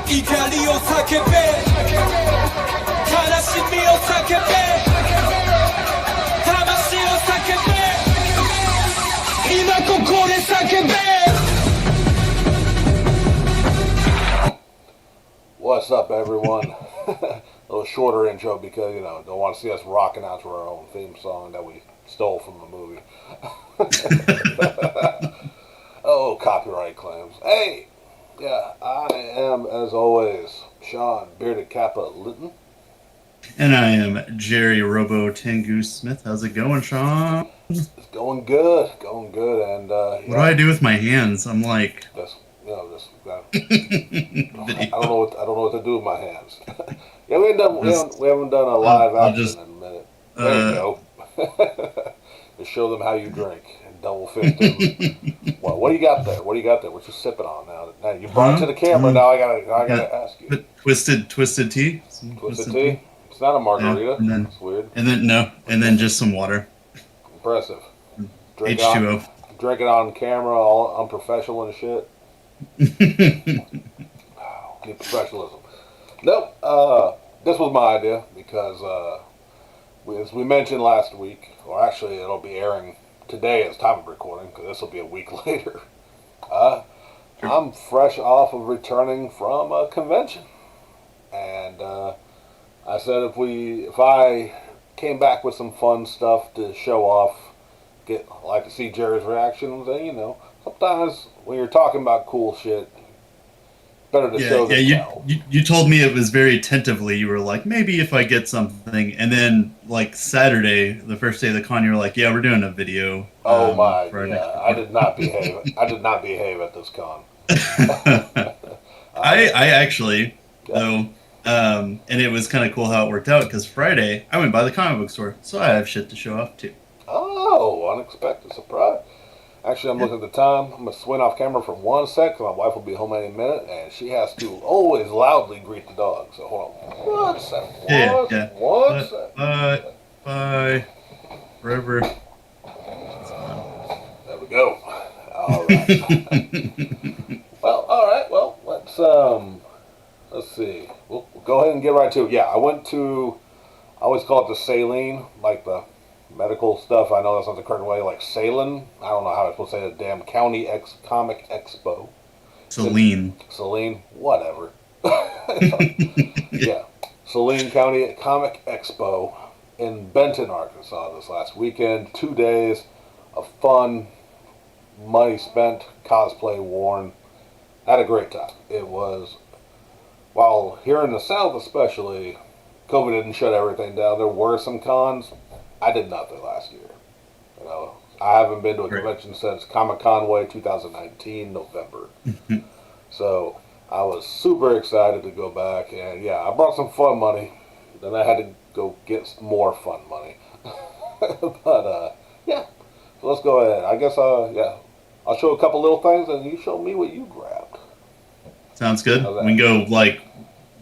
怒りを叫べ悲しみを叫べ魂を叫べ今ここで叫べ What's up, everyone? A little shorter intro because, don't want to see us rocking out to our own theme song that we stole from the movie. Oh, copyright claims. Hey! Yeah, I am, as always, Sean Bearded Kappa Litton. And I am Jerry Robo Tengu Smith. How's it going, Sean? It's going good, and what do I do with my hands? I'm like, I don't know what to do with my hands. Yeah, we haven't done a live action in a minute. There you go. Just show them how you drink and double fist them. What do you got there? What you sipping on now? Now you brought it to the camera. Now I gotta ask you. Twisted tea. Twisted tea. It's not a margarita. Yeah, it's weird. And then just some water. Impressive. H2O. Drink it on camera, all unprofessional and shit. Need professionalism. Nope. This was my idea because, as we mentioned last week, or actually it'll be airing today as time of recording because this will be a week later. I'm fresh off of returning from a convention, and I said if I came back with some fun stuff to show off, like to see Jerry's reactions, and sometimes when you're talking about cool shit, better to show than tell. You told me it was very tentatively. You were like, maybe if I get something, and then like Saturday, the first day of the con, you were like, yeah, we're doing a video. Oh my! Yeah, I did not behave. I did not behave at this con. I actually though, and it was kind of cool how it worked out because Friday I went by the comic book store, so I have shit to show off too. Oh, unexpected surprise. Actually, I'm looking at the time. I'm going to swing off camera for 1 sec because my wife will be home any minute, and she has to always loudly greet the dog. So hold on. 1 sec. One sec. Bye. Forever. There we go. All right. Well, all right. Well, let's see. We'll go ahead and get right to it. Yeah, I always call it the saline, like the medical stuff. I know that's not the correct way, like Salem. I don't know how I'm supposed to say the damn County Comic Expo. Saline, whatever. Yeah, Saline County Comic Expo in Benton, Arkansas this last weekend. 2 days of fun, money spent, cosplay worn. Had a great time. It was, while here in the South especially, COVID didn't shut everything down. There were some cons. I did nothing last year. I haven't been to a convention since Comic-Con Way 2019, November. So I was super excited to go back, and yeah, I brought some fun money. Then I had to go get more fun money. But yeah, so let's go ahead. I guess I'll show a couple little things, and you show me what you grabbed. Sounds good. We can go like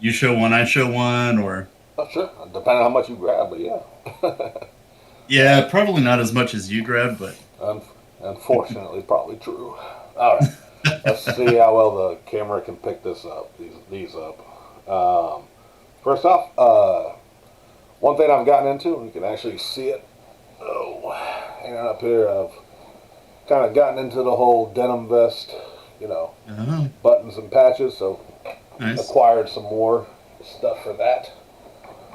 you show one, I show one, or sure, depending on how much you grab, but yeah. Yeah, probably not as much as you grabbed, but unfortunately, probably true. All right, let's see how well the camera can pick this up. These up. First off, one thing I've gotten into, and you can actually see it. Oh, hanging up here. I've kind of gotten into the whole denim vest, buttons and patches. So nice. Acquired some more stuff for that.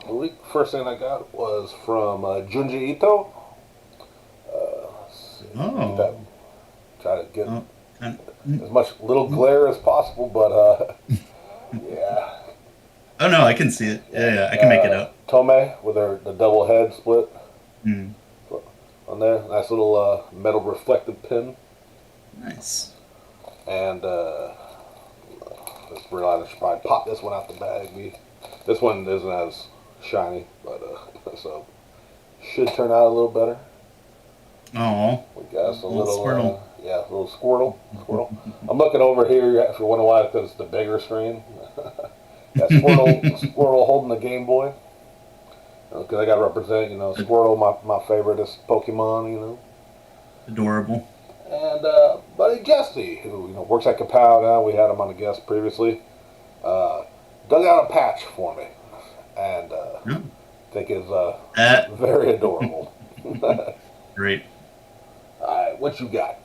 The first thing I got was from Junji Ito. Try to get as much little glare as possible, but yeah. Oh no, I can see it. Yeah, I can make it out. Tomei with the double head split on there. Nice little metal reflective pin. Nice. And just realized I should probably pop this one out the bag. This one isn't as shiny, but so should turn out a little better. Oh, we got a little Squirtle. Little Squirtle. I'm looking over here if you wonder why, because it's the bigger screen. Got Squirtle holding the Game Boy. Because I got to represent, Squirtle, my favoriteest Pokemon. Adorable. and buddy Jesse, who works at Kapow now. We had him on a guest previously. Dug out a patch for me, and No. I think is Uh, very adorable. Great. Alright, what you got?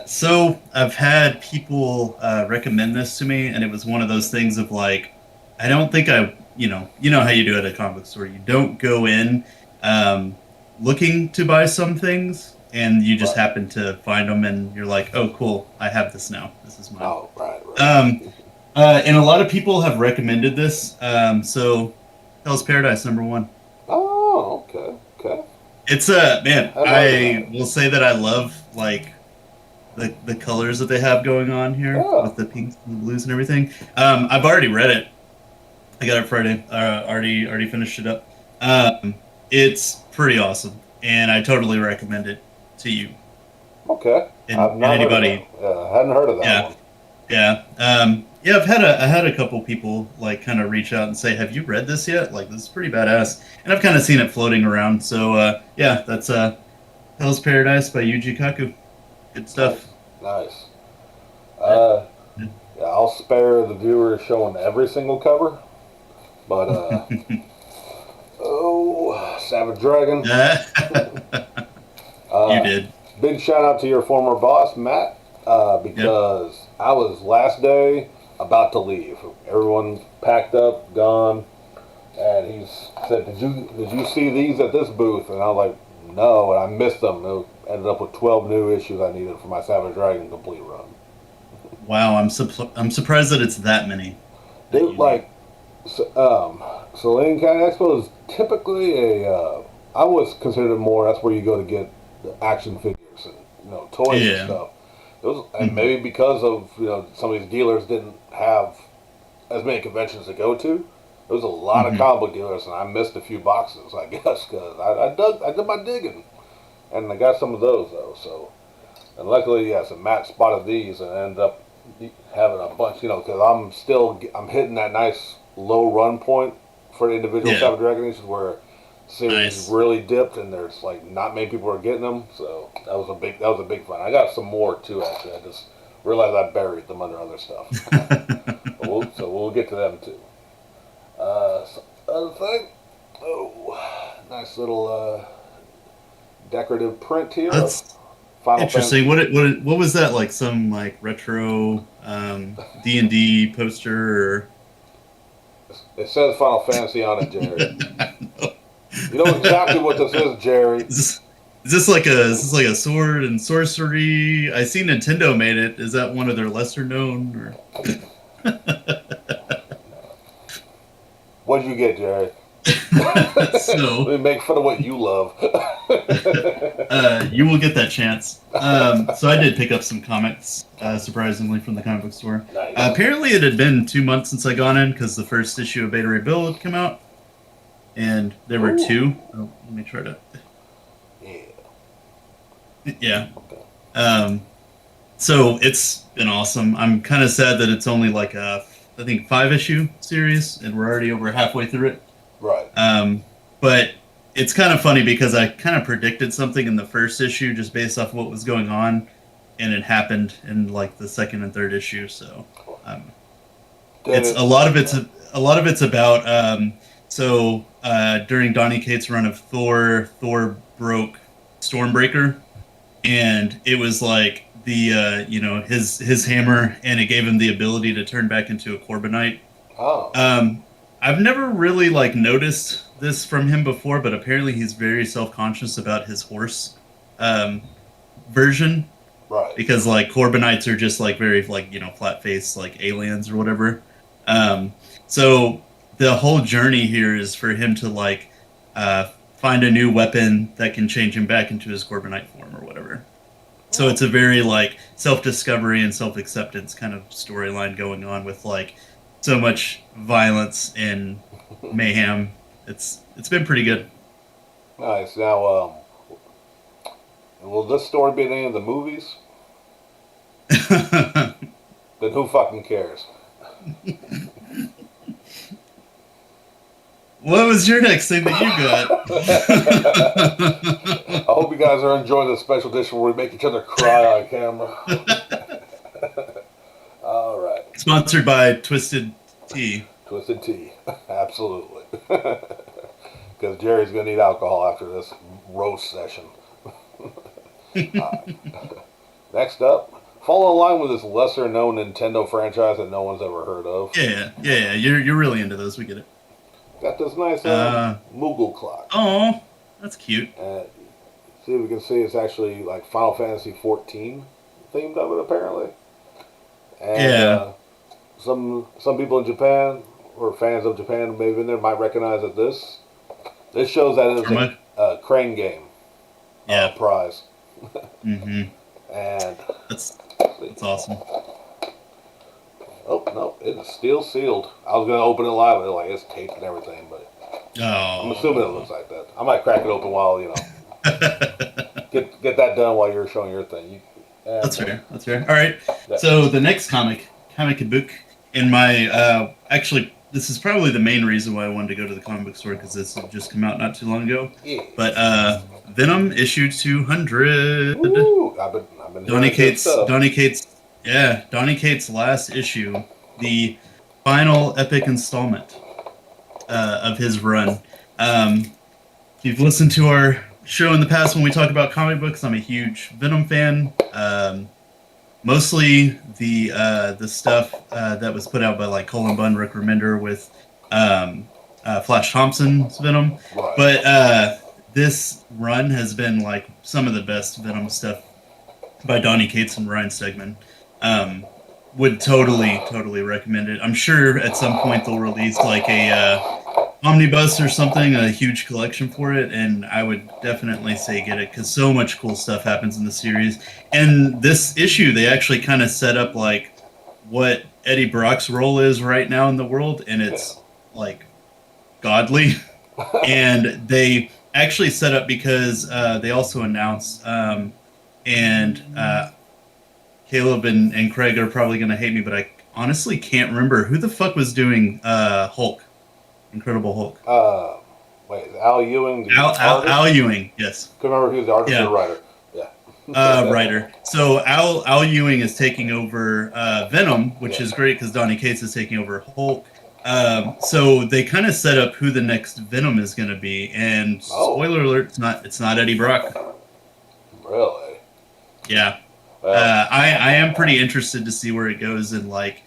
So I've had people recommend this to me, and it was one of those things of like, I don't think you know how you do at a comic book store. You don't go in um, looking to buy some things, and you just Right. happen to find them, and you're like, oh, cool, I have this now. This is mine. Oh, right, right. And a lot of people have recommended this. So Hell's Paradise #1. Oh, okay, okay. It's man, I love I that. will say that I love like the colors that they have going on here Yeah. with the pinks and the blues and everything. I've already read it. I got it Friday. Already finished it up. It's pretty awesome, and I totally recommend it to you Okay. I've and not heard of that. anybody. I hadn't heard of that Yeah, one. yeah, yeah. I had a couple people like kind of reach out and say, "Have you read this yet? Like this is pretty badass." And I've kind of seen it floating around. So yeah, that's Hell's Paradise by Yuji Kaku. Good Nice, stuff. nice. Yeah. Yeah, I'll spare the viewer showing every single cover, but oh, Savage Dragon. You Uh, did. Big shout out to your former boss, Matt, Yep. because I was last day about to leave. Everyone packed up, gone, and he said, "Did you see these at this booth?" And I was like, "No," and I missed them. It ended up with 12 new issues I needed for my Savage Dragon complete run. Wow, I'm surprised that it's that many that Dude, you need. like, Saline County Expo is typically I was considered more. That's where you go to get the action figures and toys and Yeah. stuff. It was, and Hmm. maybe because of some of these dealers didn't have as many conventions to go to. There was a lot of Hmm. comic book dealers, and I missed a few boxes, I guess, because I did my digging, and I got some of those though. So, and luckily, yes, and Matt spotted these and ended up having a bunch, because I'm hitting that nice low run point for the individual Yeah. Savage Dragon issues where series Nice. really dipped and there's like not many people are getting them. So that was a big fun. I got some more too actually. I just realized I buried them under other stuff. So we'll get to them too. Other thing, oh, nice little decorative print here of That's Final Fantasy. interesting. What was that like? Some like retro D&D poster or It says Final Fantasy on it, Jerry. You know exactly what this is, Jerry. is is this like a sword and sorcery? I see Nintendo made it. Is that one of their lesser known or What did you get, Jerry? Let so me make fun of what you love. you will get that chance. So I did pick up some comics, surprisingly, from the comic book store. Nice. Apparently, it had been 2 months since I gone in because the first issue of Beta Ray Bill had come out, and there were Ooh. two. Oh, let me try to. Yeah. Yeah. Okay. Um, so it's been awesome. I'm kind of sad that it's only like a, I think, 5 issue series, and we're already over halfway through it. Right. But it's kind of funny because I kind of predicted something in the first issue just based off what was going on, and it happened in like the second and third issue. So um, Did it's it? a lot of it's about during Donny Cates' run of Thor broke Stormbreaker, and it was like the his hammer, and it gave him the ability to turn back into a Corbinite. Oh. I've never really like noticed this from him before, but apparently he's very self-conscious about his horse um, version Right. because like Corbinites are just like very like flat faced like aliens or whatever. Um, so the whole journey here is for him to like find a new weapon that can change him back into his Corbinite form or whatever. So it's a very like self-discovery and self-acceptance kind of storyline going on with like so much violence and mayhem. It's been pretty good. Nice. Now, will this story be in any of the movies? Then who fucking cares? What was your next thing that you I hope you guys are enjoying the special edition where we make each other cry on camera. All right. Sponsored by Twisted Tea. Twisted Tea. Absolutely. Because Jerry's going to need alcohol after this roast session. Next up, follow along with this lesser known Nintendo franchise that no one's ever heard of. Yeah. You're really into those. We get it. Got this nice Moogle clock. Oh, that's cute. See if we can see it's actually like Final Fantasy 14 themed of it apparently. And some people in Japan or fans of Japan maybe in there might recognize that this shows that it is a crane game prize. Mm-hmm. And that's awesome. Oh no, it is still sealed. I was gonna open it live, but like it's taped and everything, but I'm assuming it looks like that. I might crack it open while get that done while you're showing your thing. That's fair. All right. So the next comic book in my actually this is probably the main reason why I wanted to go to the comic book store because this had just come out not too long ago. Yeah. But Venom issue 200. Ooh, I've been Donny Cates' last issue, the final epic installment of his run. If you've listened to our show in the past when we talk about comic books, I'm a huge Venom fan. Mostly the stuff that was put out by like Colin Bunn, Rick Remender with Flash Thompson's Venom. Right. But this run has been like some of the best Venom stuff by Donny Cates and Ryan Stegman. Would totally recommend it. I'm sure at some point they'll release like a omnibus or something, a huge collection for it, and I would definitely say get it because so much cool stuff happens in the series. And this issue, they actually kind of set up like what Eddie Brock's role is right now in the world, and it's like godly. And they actually set up because they also announced, and Caleb and Craig are probably going to hate me, but I honestly can't remember who the fuck was doing Hulk. Incredible Hulk. Wait, Al Ewing? Al Ewing, yes. Couldn't remember who was the artist or writer. Yeah. Writer. So Al Ewing is taking over Venom, which is great because Donny Cates is taking over Hulk. So they kind of set up who the next Venom is going to be, and spoiler alert, it's not Eddie Brock. Really? Yeah. I am pretty interested to see where it goes and like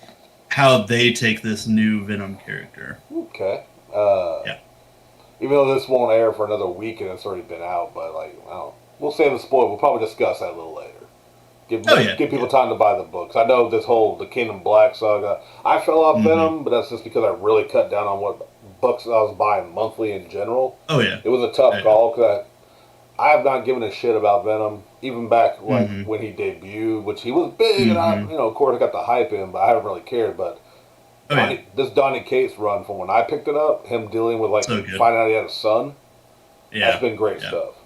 how they take this new Venom character. Okay. Even though this won't air for another week and it's already been out, but like, I don't. We'll save the spoil. We'll probably discuss that a little later. Give people time to buy the books. I know the Kingdom Black saga. I fell off Venom, but that's just because I really cut down on what books I was buying monthly in general. Oh yeah. It was a tough call because I have not given a shit about Venom even back like when he debuted, which he was big, and I, of course, I got the hype in, but I haven't really cared. But this Donny Cates run from when I picked it up, him dealing with like finding out he had a son, that's been great stuff.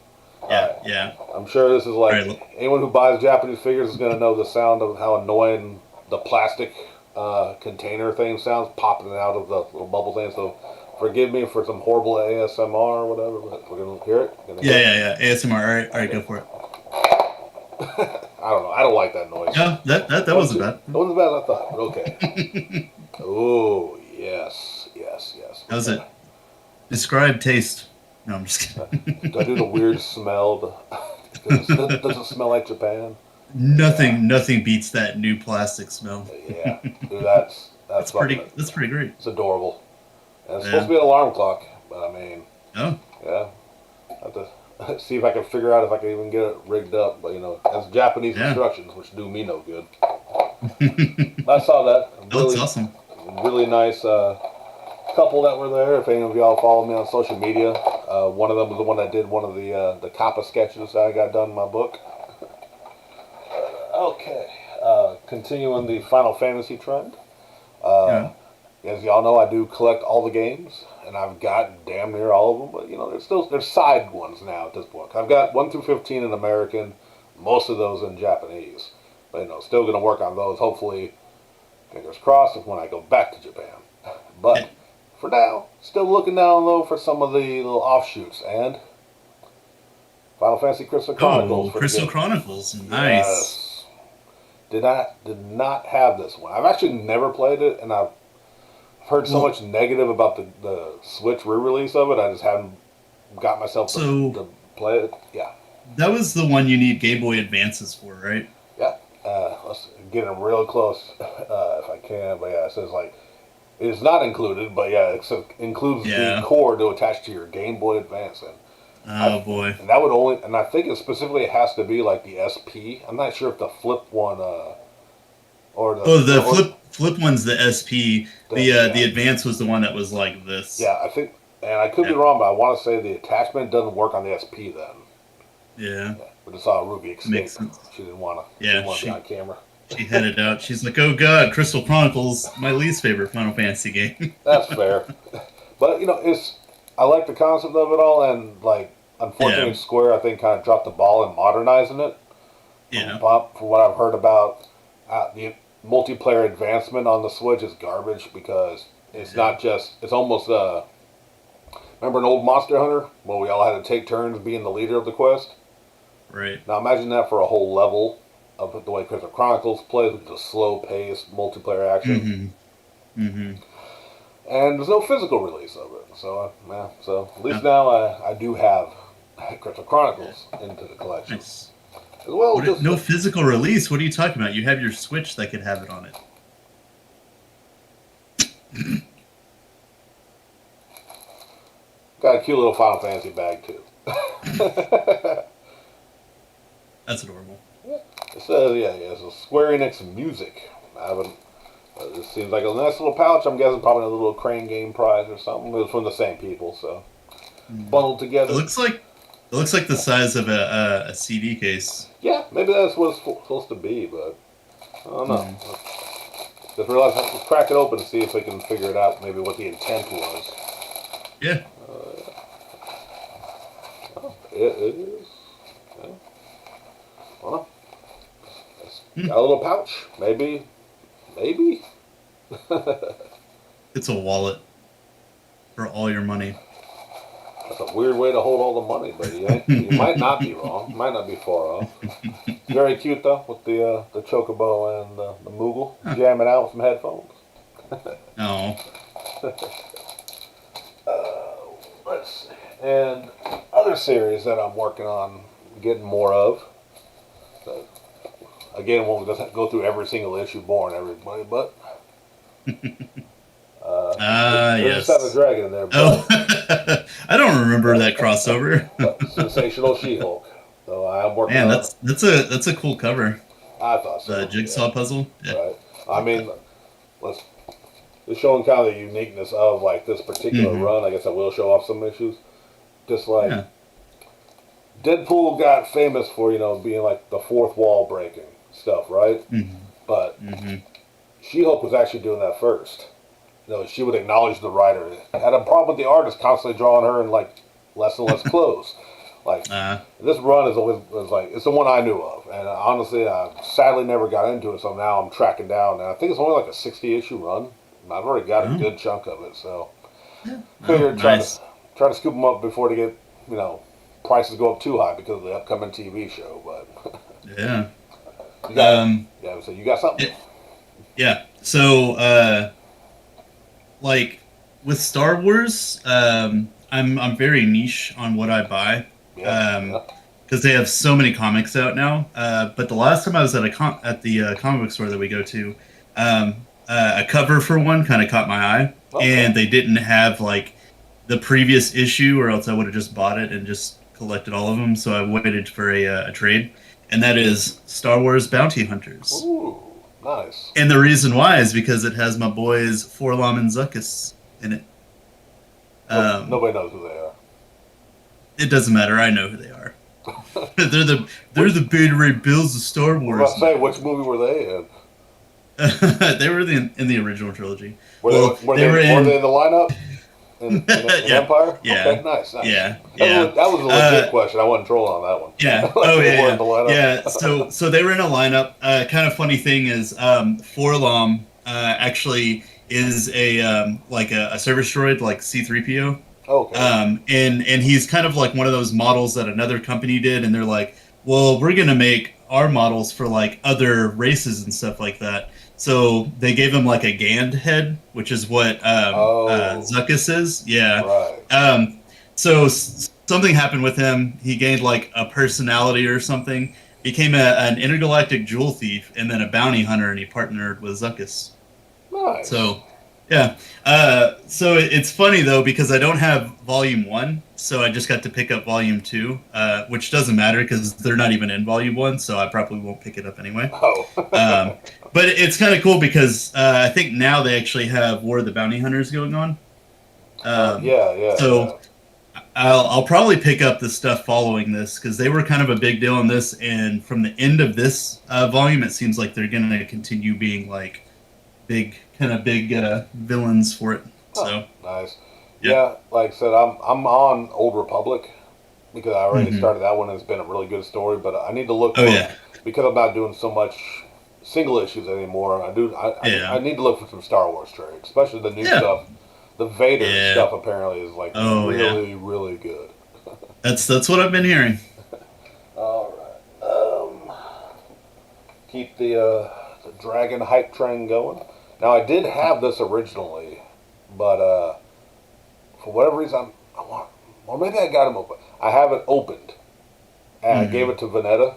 Yeah. I'm sure this is like anyone who buys Japanese figures is going to know the sound of how annoying the plastic container thing sounds popping out of the little bubble thing. So forgive me for some horrible ASMR or whatever, but we're going to hear it. Yeah. ASMR. All right, go for it. I don't know. I don't like that noise. No, that wasn't bad. That wasn't bad, I thought. Okay. Oh, yes. How was it? Describe taste. No, I'm just kidding. Do I do the weird smell? Does it smell like Japan? Nothing beats that new plastic smell. Yeah, dude, that's pretty great. It's adorable. And it's supposed to be an alarm clock, but I mean, yeah. I have to see if I can figure out if I can even get it rigged up. But as Japanese instructions, which do me no good. I saw that. That's awesome. Really nice couple that were there. If any of y'all follow me on social media, one of them was the one that did one of the Kappa sketches that I got done in my book. Okay, continuing the Final Fantasy trend. As y'all know, I do collect all the games, and I've got damn near all of them. But there's side ones now at this point. I've got 1 through 15 in American, most of those in Japanese. But still going to work on those. Hopefully, fingers crossed, when I go back to Japan. But for now, still looking down low for some of the little offshoots. And Final Fantasy Crystal Chronicles. Crystal Chronicles. Nice. Yes. Did not have this one. I've actually never played it, and I've heard so much negative about the Switch re-release of it. I just haven't got myself to play it. Yeah. That was the one you need Game Boy Advances for, right? Yeah. Let's get them real close if I can. But yeah, it says like it's not included, but yeah, it includes the cord to attach to your Game Boy Advance. And boy. And that would only, and I think it specifically has to be like the SP. I'm not sure if the flip one or the flip one's the SP. The Advance was the one that was like this. Yeah, I think, and I could be wrong, but I want to say the attachment doesn't work on the SP then. Yeah. We just saw Ruby escape. Makes sense. She didn't want to. Yeah, be on camera. She headed out. She's like, "Oh God, Crystal Chronicles, my least favorite Final Fantasy game." That's fair, but I like the concept of it all, and like, unfortunately, Square I think kind of dropped the ball in modernizing it. Yeah. From what I've heard about the multiplayer advancement on the Switch is garbage because it's not just. It's almost remember an old Monster Hunter where we all had to take turns being the leader of the quest. Right. Now imagine that for a whole level of the way Crystal Chronicles plays, with the slow-paced multiplayer action. Mm-hmm. And there's no physical release of it, so so at least now I do have Crystal Chronicles into the collection. Nice. As well, no physical release? What are you talking about? You have your Switch that could have it on it. Got a cute little Final Fantasy bag too. That's adorable. Yeah. It says, it's a Square Enix music. I haven't. It seems like a nice little pouch. I'm guessing probably a little Crane Game prize or something. It was from the same people, so bundled together. It looks like the size of a CD case. Yeah, maybe that's what it's supposed to be, but I don't know. Just realize let's crack it open and see if we can figure it out. Maybe what the intent was. Yeah. It is. Yeah. Well, it's got a little pouch. Maybe. It's a wallet for all your money. That's a weird way to hold all the money, but you might not be wrong. Might not be far off. Very cute though, with the chocobo and the Moogle jamming out with some headphones. Oh. Let's see. And other series that I'm working on getting more of. So, again, won't go through every single issue, boring everybody, but yes. There's a dragon in there. But, I don't remember that crossover. Sensational She-Hulk. So I'm working. Man, that's a cool cover. I thought so. The jigsaw puzzle. Yeah. Right. I mean, it's showing kind of the uniqueness of like this particular run. I guess I will show off some issues. Just like Deadpool got famous for being like the fourth wall breaking stuff, right? But She-Hulk was actually doing that first. She would acknowledge the writer. Had a problem with the artist constantly drawing her in like less and less clothes. Like this run was like it's the one I knew of, and honestly, I sadly never got into it. So now I'm tracking down, and I think it's only like a 60-issue run. I've already got a good chunk of it, so figured try to scoop them up before they get prices go up too high because of the upcoming TV show. But yeah, so you got something? Yeah. So like with Star Wars, I'm very niche on what I buy. Because they have so many comics out now. But the last time I was at the comic book store that we go to, a cover for one kind of caught my eye, and they didn't have like the previous issue, or else I would have just bought it and just collected all of them. So I waited for a trade, and that is Star Wars Bounty Hunters. Ooh, nice. And the reason why is because it has my boys Forlom and Zuckuss in it. Nobody knows who they are. It doesn't matter. I know who they are. they're the Beta Ray Bills of Star Wars. I was about to say, which movie were they in? They were in the original trilogy. Were they in the lineup? In Empire? Yeah. Okay, nice. Yeah. That was a legit question. I wasn't trolling on that one. Yeah. Yeah. So they were in a lineup. Kind of funny thing is, Forlom actually is a like a service droid, like C-3PO. Okay. And he's kind of like one of those models that another company did, and they're like, well, we're gonna make our models for like other races and stuff like that. So they gave him like a Gand head, which is what Zuckuss is. Yeah. Right. So something happened with him. He gained like a personality or something. Became an intergalactic jewel thief and then a bounty hunter, and he partnered with Zuckuss. Nice. So, yeah. So it's funny though because I don't have Volume 1, so I just got to pick up Volume 2, which doesn't matter because they're not even in Volume 1, so I probably won't pick it up anyway. Oh. But it's kind of cool because I think now they actually have War of the Bounty Hunters going on. Yeah. So I'll probably pick up the stuff following this because they were kind of a big deal in this, and from the end of this volume, it seems like they're going to continue being like big villains for it. So nice. Yeah, like I said, I'm on Old Republic because I already started that one. It's been a really good story, but I need to look for because I'm not doing so much single issues anymore. I need to look for some Star Wars trade, especially the new stuff. The Vader stuff apparently is like really good. That's what I've been hearing. All right. Keep the Dragon hype train going. Now I did have this originally, but for whatever reason or maybe I got them open. I have it opened, and I gave it to Vanetta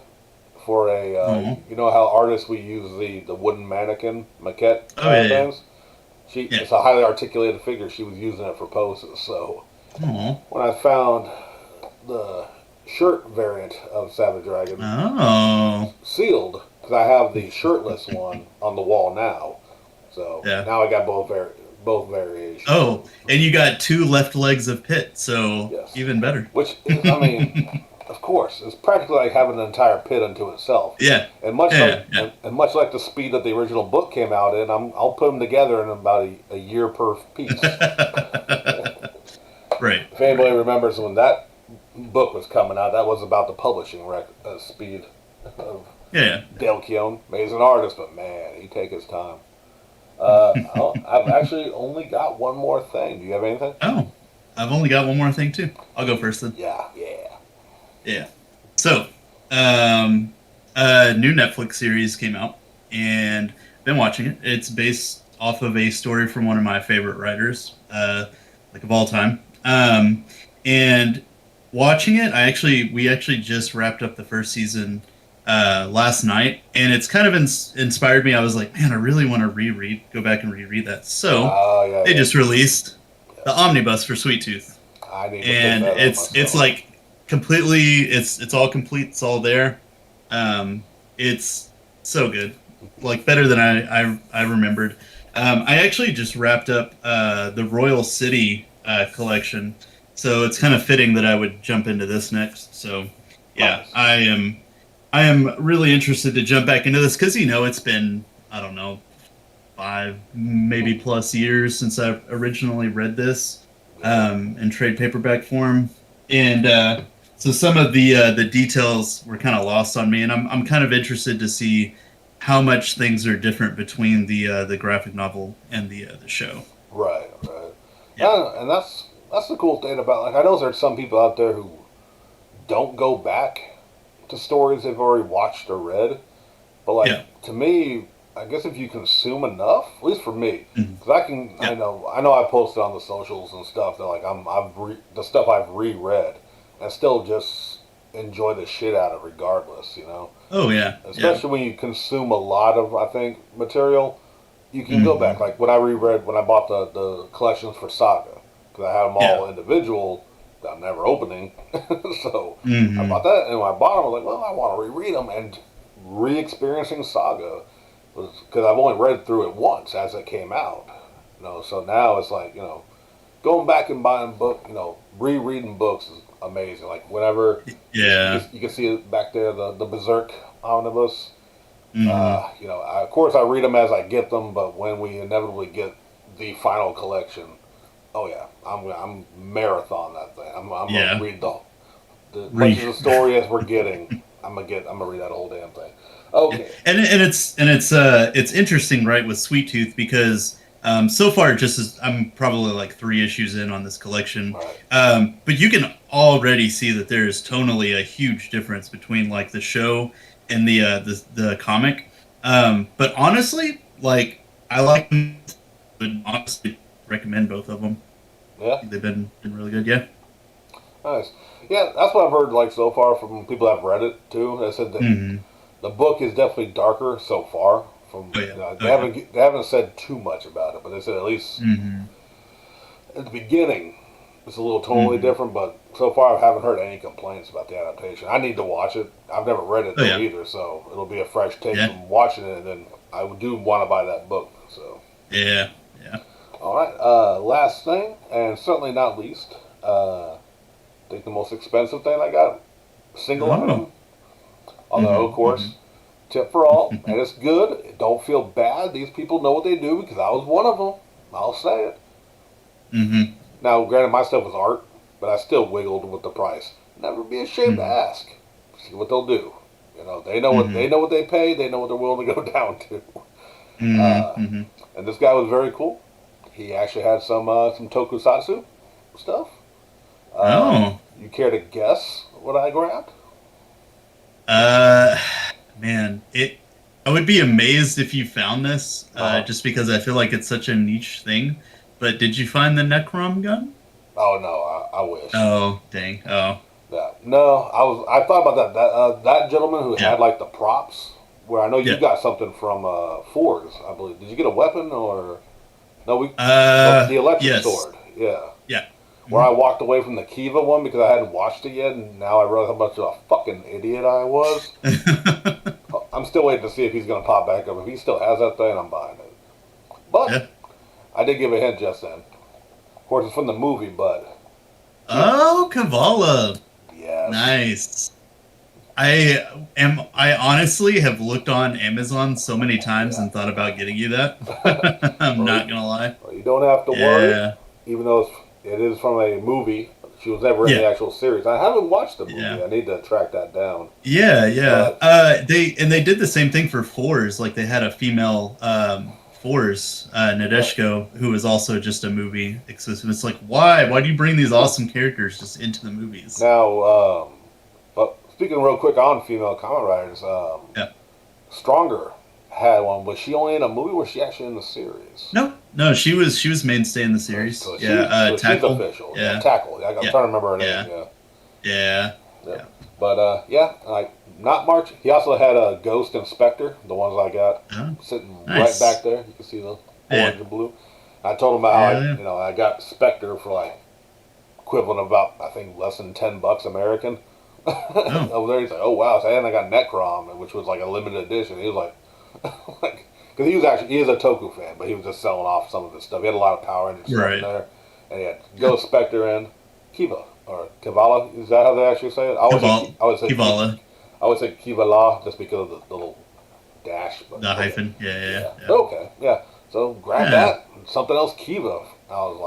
for a. You know how artists we use the wooden mannequin maquette things. It's a highly articulated figure. She was using it for poses. So when I found the shirt variant of Savage Dragon sealed, because I have the shirtless one on the wall now. So now I got both variations. Oh, and you got 2 left legs of Pit, so even better. Which is, I mean, of course, it's practically like having an entire pit unto itself. Yeah. And much like the speed that the original book came out in, I'll put them together in about a year per piece. Right. If anybody remembers when that book was coming out, that was about the publishing speed of Dale Keown. Amazing artist, but man, he take his time. I've actually only got one more thing. Do you have anything? Oh, I've only got one more thing too. I'll go first then. Yeah. So, a new Netflix series came out, and been watching it. It's based off of a story from one of my favorite writers, like of all time. And watching it, we actually just wrapped up the first season last night, and it's kind of inspired me. I was like, man, I really want to go back and reread that. So they just released the omnibus for Sweet Tooth, and it's like completely, it's all complete. It's all there. It's so good, like better than I remembered. I actually just wrapped up the Royal City collection, so it's kind of fitting that I would jump into this next. So yeah, nice. I am really interested to jump back into this because it's been, I don't know, 5 maybe plus years since I originally read this in trade paperback form, and so some of the details were kind of lost on me, and I'm kind of interested to see how much things are different between the graphic novel and the show. Right. Yeah, and that's the cool thing about, like, I know there's some people out there who don't go back to stories they've already watched or read, but like to me, I guess if you consume enough, at least for me, because I know I posted on the socials and stuff that like the stuff I've reread and still just enjoy the shit out of regardless, Oh yeah. Especially when you consume a lot of, I think, material, you can go back. Like when I bought the collections for Saga, because I had them all individual. that I'm never opening. So I bought that, and when I bought them, I was like, well, I want to reread them, and re-experiencing Saga was because I've only read through it once as it came out. So now it's like, going back and buying rereading books is amazing. Like whenever you can see it back there, the Berserk omnibus. Of course I read them as I get them, but when we inevitably get the final collection, I'm marathon that thing. I'm gonna read the much of the story as we're getting. I'm gonna read that whole damn thing. Okay. And it's interesting, right, with Sweet Tooth, because So far, I'm probably like 3 issues in on this collection, Right. but you can already see that there is tonally a huge difference between like the show and the comic. But honestly, like I like, would honestly recommend both of them. Yeah. They've been really good. Yeah. Nice. Yeah, that's what I've heard like so far from people that have read it too. They said that Hmm. the book is definitely darker so far. From Oh yeah. they Oh yeah. haven't said too much about it, but they said at least Hmm. at the beginning it's a little totally Hmm. different. But so far I haven't heard any complaints about the adaptation. I need to watch it. I've never read it Oh though yeah. either, so it'll be a fresh take Yeah. from watching it. And then I do want to buy that book. So Yeah. Yeah. all right, last thing and certainly not least, I think the most expensive thing I got, single Oh. item. Although of Hmm. course. Tip for all, and it's good. Don't feel bad. These people know what they do because I was one of them. I'll say it. Hmm. Now, granted, my stuff was art, but I still wiggled with the price. Never be ashamed to Hmm. ask. See what they'll do. You know, they know what Hmm. they know what they pay. They know what they're willing to go down to. Hmm. Uh, Hmm. and this guy was very cool. He actually had some tokusatsu stuff. Uh, Oh. you care to guess what I grabbed? Uh, Man, I would be amazed if you found this, Uh-huh. just because I feel like it's such a niche thing. But did you find the Necrom gun? Oh no, I wish. Oh, dang. Oh, Yeah. No, I thought about that. That gentleman who yeah, had like the props. Where I know you yeah. got something from Fours, I believe. Did you get a weapon or no? We the electric Yes, sword. Yeah. yeah. Where I Mhm. walked away from the Kiva one because I hadn't watched it yet, and now I realized how much of a fucking idiot I was. I'm still waiting to see if he's gonna pop back up. If he still has that thing, I'm buying it. But Yeah. I did give a hint just then. Of course, it's from the movie, but Oh, Kavala. yes. Nice. I honestly have looked on Amazon so many times Yeah. and thought about getting you that. I'm Well, not gonna lie. well, you don't have to worry. Yeah. Even though it is from a movie. She was never in the Yeah. actual series. I haven't watched the movie. Yeah. I need to track that down. Yeah, yeah. But They did the same thing for Fours. Like they had a female Fours, right Nadeshko, who was also just a movie exclusive. It's like, why? Why do you bring these awesome characters just into the movies? now, but speaking real quick on female comic writers, Yeah. Stronger had one. Was she only in a movie? Or was she actually in the series? No, no, she was mainstay in the series. So, Yeah, she's Tackle. official. Yeah, Yeah, Tackle. I'm yeah, trying to remember her yeah, name. Yeah. yeah, Yeah. yeah. But yeah, like not March. He also had a Ghost and Spectre, the ones I got Oh, sitting right nice. back there. You can see the Yeah, orange and blue. I told him about how yeah, yeah. I got Spectre for like equivalent of about I think less than $10 American. Oh, Over there, he's like, "Oh wow!" So, and I got Necrom, which was like a limited edition. He was like, like, because he is a Toku fan, but he was just selling off some of his stuff. He had a lot of Power Rangers stuff in right. there, and he had Ghost, Spectre, and Kiva or Kivala. Is that how they actually say it? Kivala, I would say Kivala just because of the little dash. But the okay, hyphen. Yeah, yeah, yeah, yeah. but okay, yeah. So grab Yeah, that. Something else, Kiva. I was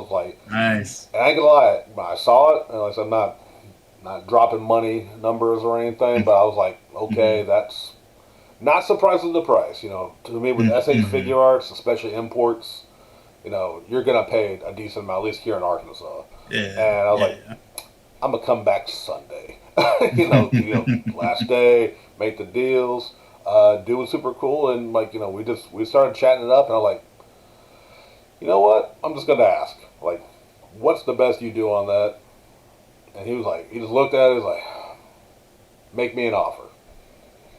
like, nice. and I ain't gonna lie, when I saw it, and like I said, I'm not dropping money numbers or anything, but I was like, Mm-hmm. okay, that's not surprising the price. To me with SH Mm-hmm. Figure Arts, especially imports, you're gonna pay a decent amount, at least here in Arkansas. And Yeah, I was like, yeah, I'm gonna come back Sunday. yeah. Last day, make the deals. Dude was super cool, and like we started chatting it up, and I'm like, you know what? I'm just gonna ask, like, what's the best you do on that? And he was like, he just looked at it, he's like, make me an offer.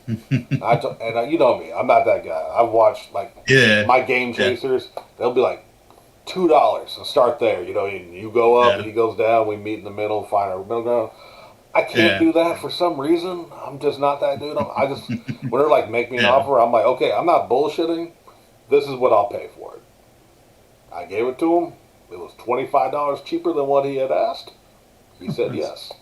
You know me, I'm not that guy. I've watched like Yeah, my game yeah, chasers. They'll be like $2 and start there. You go up, yeah, he goes down. We meet in the middle, find our middle ground. I can't yeah. do that for some reason. I'm just not that dude. I just when they're like make me an Yeah. offer, I'm like, okay, I'm not bullshitting. This is what I'll pay for it. I gave it to him. It was $25 cheaper than what he had asked. He said Nice. yes.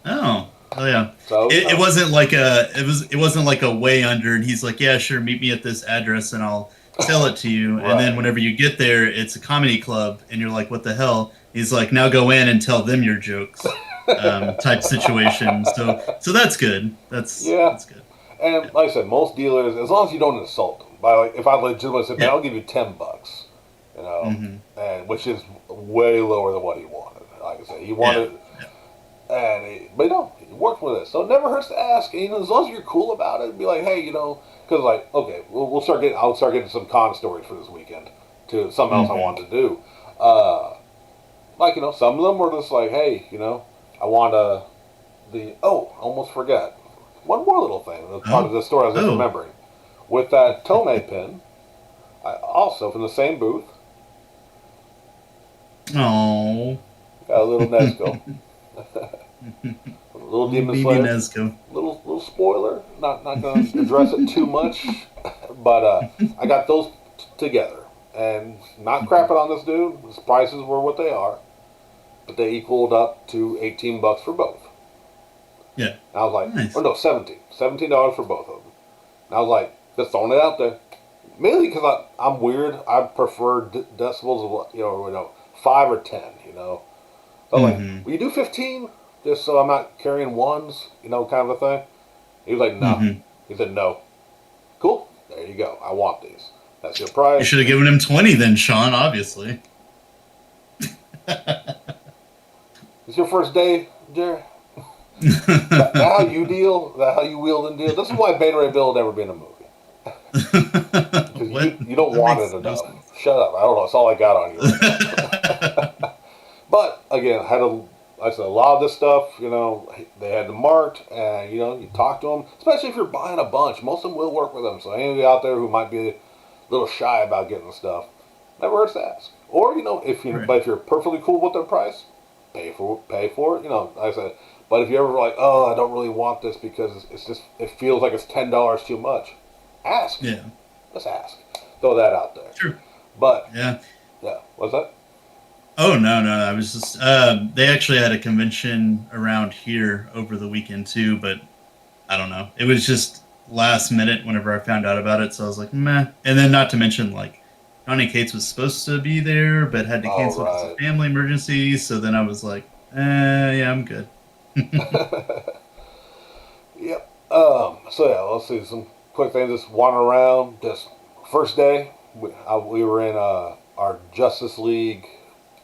Oh, oh yeah. So It wasn't like it wasn't like a way under, and he's like, yeah, sure, meet me at this address, and I'll sell it to you. And then right. whenever you get there, it's a comedy club, and you're like, what the hell? He's like, now go in and tell them your jokes, type situation. So that's good. Yeah, That's good. and Yeah. like I said, most dealers, as long as you don't insult them, Like, if I legitimately said, man, Yeah. I'll give you $10, you know, Mm-hmm. and which is way lower than what he wanted. Like I said, he Yeah. wanted, but no, he worked with it, so it never hurts to ask. And, you know, as long as you're cool about it, be like, hey, you know, because like, okay, we'll start getting. I'll start getting some con stories for this weekend to something else I Mm-hmm. wanted to do. Like, you know, some of them were just like, hey, you know, I want I almost forgot. One more little thing. That's part of Oh. the story I was just Oh. remembering. With that Tomei pin, I also from the same booth Oh. got a little Nezuko, a little Little Demon baby Slayer. Nezuko. Little spoiler. Not going to address it too much, but I got those together, and not crapping on this dude. His prices were what they are, but they equaled up to $18 for both. Yeah. And I was like, Nice. or no, $17 for both of them. And I was like, just throwing it out there. Mainly because I'm weird. I prefer decibels of, you know, 5 or 10, you know. So I was like, Mm-hmm. will you do 15? Just so I'm not carrying ones, you know, kind of a thing. He was like, no. Mm-hmm. He said, no. Cool. There you go. I want these. That's your You price. should have given him 20 then, Sean, obviously. It's your first day, Jerry. That how you deal? That how you wield and deal? This is why Beta Ray Bill will never be in a movie. Because What? you don't That want it makes no enough. sense. Shut up. I don't know. That's all I got on you right now. But again, like I said, a lot of this stuff, you know, they had them marked, and you know, you talk to them, especially if you're buying a bunch. Most of them will work with them. So anybody out there who might be a little shy about getting the stuff, never hurts to ask. Or you know, Right. but if you're perfectly cool with their price, pay for it. You know, like I said. But if you're ever like, oh, I don't really want this because it's just it feels like it's $10 too much, ask. Yeah. Just ask. Throw that out there. True. But Yeah. yeah, what's that? Oh no. I was just they actually had a convention around here over the weekend too, but I don't know. It was just last minute whenever I found out about it, so I was like, meh. And then not to mention like Johnny Cates was supposed to be there, but had to All cancel because of right. family emergency. So then I was like, yeah, I'm good. Yep. So yeah, let's see some quick things. Just wandering around. Just first day, we were in our Justice League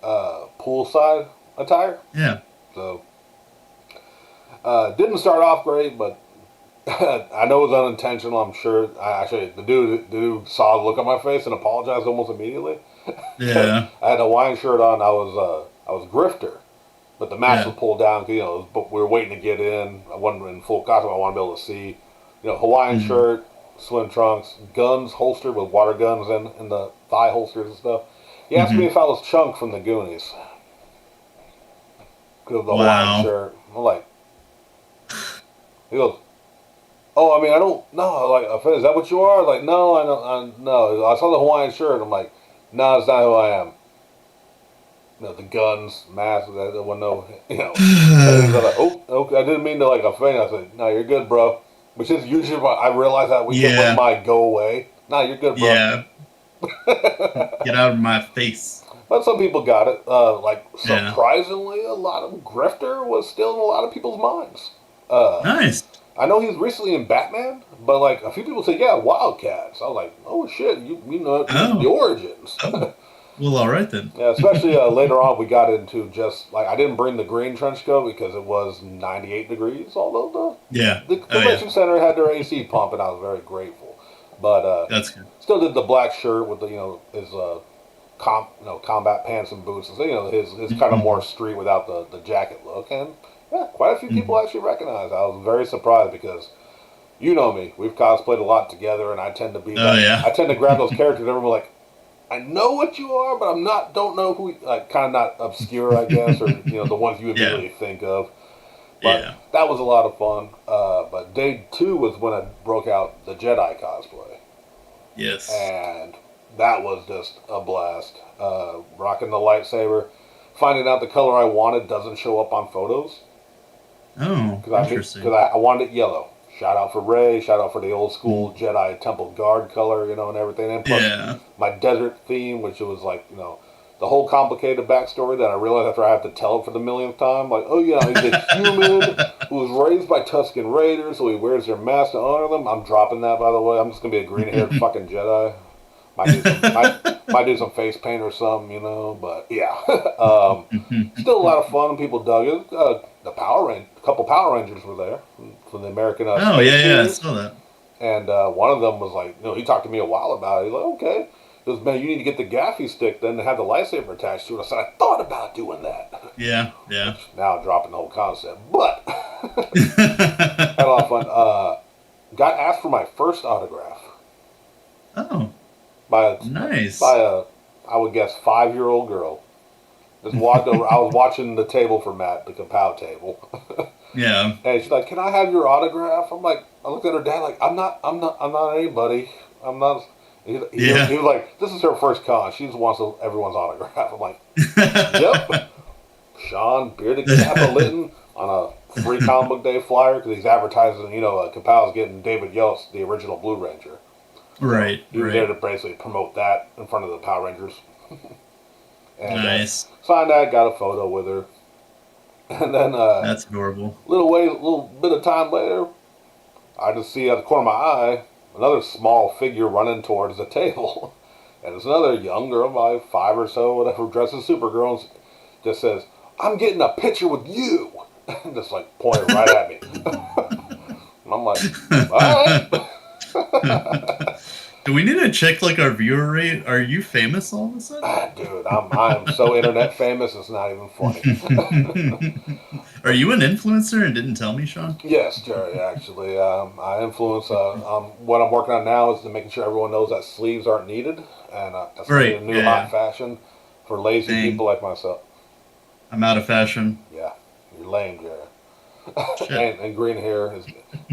poolside attire. Yeah. So didn't start off great, but I know it was unintentional. I'm sure. The dude saw the look on my face and apologized almost immediately. Yeah. I had a Hawaiian shirt on. I was Grifter, but the mask Yeah. was pulled down because but we were waiting to get in. I wasn't in full costume. I wanted to be able to see, Hawaiian Hmm. shirt, swim trunks, guns holstered with water guns in the thigh holsters and stuff. He asked me Hmm. if I was Chunk from the Goonies because of the Hawaiian Wow. shirt. I'm like, he goes, "Oh, I mean, I don't know. Like, is that what you are?" Like, no, I don't. No, I saw the Hawaiian shirt. I'm like, no, it's not who I am. The guns, mask, that one, no, And he's like, oh, okay, I didn't mean to like offend. I said, no, you're good, bro. Which is usually what I realize that weekend when Yeah. my go away. No, you're good, bro. Yeah. Get out of my face. But some people got it. Like Yeah. surprisingly, a lot of Grifter was still in a lot of people's minds. Uh, Nice. I know he's recently in Batman, but like a few people say, yeah, Wildcats. I was like, oh shit, you know the Oh. origins. Oh. Well, all right then. Yeah, especially later on, we got into just like I didn't bring the green trench coat because it was 98 degrees. Although Yeah. the Oh yeah. convention center had their AC pump, and I was very grateful. But That's good. still did the black shirt with the his combat pants and boots, and so, his kind of Hmm. more street without the jacket look. And yeah, quite a few people Hmm. actually recognized. I was very surprised because you know me, we've cosplayed a lot together, and I tend to be Oh that. yeah. I tend to grab those characters, and everyone like. I know what you are, but don't know who, like, kind of not obscure, I guess, or, the ones you Yeah. immediately think of. But Yeah. that was a lot of fun. But day two was when I broke out the Jedi cosplay. Yes. And that was just a blast. Rocking the lightsaber. Finding out the color I wanted doesn't show up on photos. Oh, Because interesting. I wanted it yellow. Shout out for Rey. Shout out for the old school Mm. Jedi Temple Guard color, and everything. And plus Yeah. my desert theme, which was like, the whole complicated backstory that I realized after I have to tell it for the millionth time. Like, oh yeah, he's a human who was raised by Tusken Raiders, so he wears their mask to honor them. I'm dropping that, by the way. I'm just gonna be a green-haired fucking Jedi. Might do some face paint or something, you know. But yeah, still a lot of fun. People dug it. A couple Power Rangers were there from the American Oh Space yeah, yeah, I series. saw that. And one of them was like, he talked to me a while about it. He's like, okay. He goes, man, you need to get the gaffy stick then to have the lightsaber attached to it. I said, I thought about doing that. Yeah, yeah. Now I'm dropping the whole concept. But, had a lot of fun. Got asked for my first autograph. Oh, nice. By a, I would guess, 5-year-old girl. Just walked over. I was watching the table for Matt, the Kapow table. Yeah. And she's like, "Can I have your autograph?" I'm like, I looked at her dad like, I'm not anybody. I'm not. He was like, "This is her first con. She just wants everyone's autograph." I'm like, "Yep." Sean, bearded Kappa Litton on a free comic book day flyer because he's advertising. Kapow's getting David Yost, the original Blue Ranger. Right. He was there to basically promote that in front of the Power Rangers. And, nice. Signed that, got a photo with her. And then that's adorable. Little bit of time later, I just see out the corner of my eye another small figure running towards the table, and it's another young girl, by 5 or so, whatever, dressed as Supergirl, and just says, "I'm getting a picture with you," and just like pointing right at me. And I'm like, all right. Do we need to check like our viewer rate? Are you famous all of a sudden? Dude, I'm so internet famous, it's not even funny. Are you an influencer and didn't tell me, Sean? Yes, Jerry, actually. I influence, what I'm working on now is to making sure everyone knows that sleeves aren't needed, and that's a new hot fashion for lazy people like myself. I'm out of fashion. Yeah, you're lame, Jerry. and green hair is.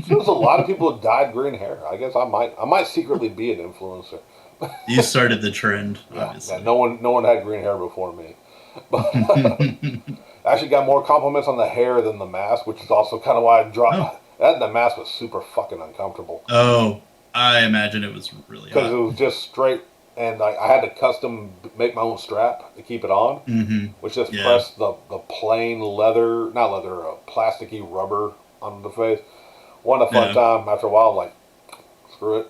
There's a lot of people with dyed green hair. I guess I might secretly be an influencer. You started the trend, obviously. Yeah, no one had green hair before me. But I actually got more compliments on the hair than the mask, which is also kind of why I dropped. The mask was super fucking uncomfortable. Oh, I imagine it was really hot. Because it was just straight, and I had to custom make my own strap to keep it on, which just pressed the plain leather, not leather, plasticky rubber on the face. One a fun time. After a while, I'm like, screw it.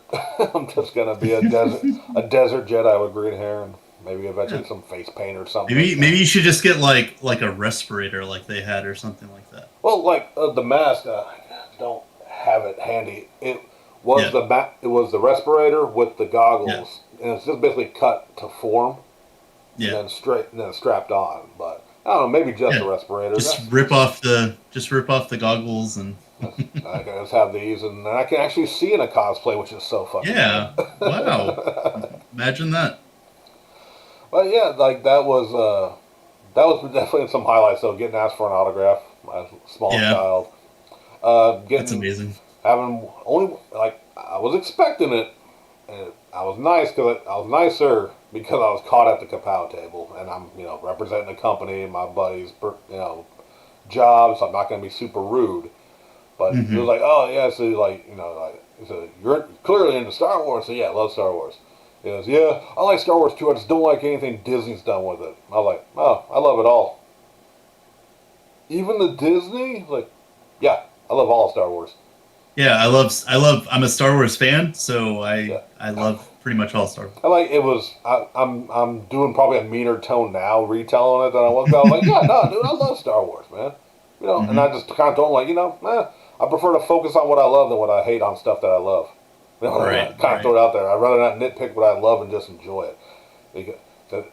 I'm just gonna be a desert Jedi with green hair and maybe eventually some face paint or something. Maybe you should just get like a respirator like they had or something like that. Well, like the mask, don't have it handy. It was the respirator with the goggles, and it's just basically cut to form, and then strapped on. But I don't know, maybe just the respirator. Just rip off the goggles and. I can just have these, and I can actually see in a cosplay, which is so fucking cool. Wow. Imagine that. But yeah, like that was definitely some highlights. So getting asked for an autograph, as a small child. That's amazing. Having only I was expecting it, and I was nice because I was nicer because I was caught at the Kapow table, and I'm representing the company, my buddy's job, so I'm not going to be super rude. But he was like, "Oh yeah," so he said, "You're clearly into Star Wars." So yeah, I love Star Wars. He goes, "Yeah, I like Star Wars too. I just don't like anything Disney's done with it." I was like, "Oh, I love it all. Even the Disney?" Like, yeah, I love all Star Wars. Yeah, I'm a Star Wars fan, so I love pretty much all Star Wars. I like it was. I'm doing probably a meaner tone now, retelling it than I was. I was like, "Yeah, no, dude, I love Star Wars, man." And I just kind of told him like, I prefer to focus on what I love than what I hate on stuff that I love. Kind of throw it out there. I'd rather not nitpick what I love and just enjoy it. I'm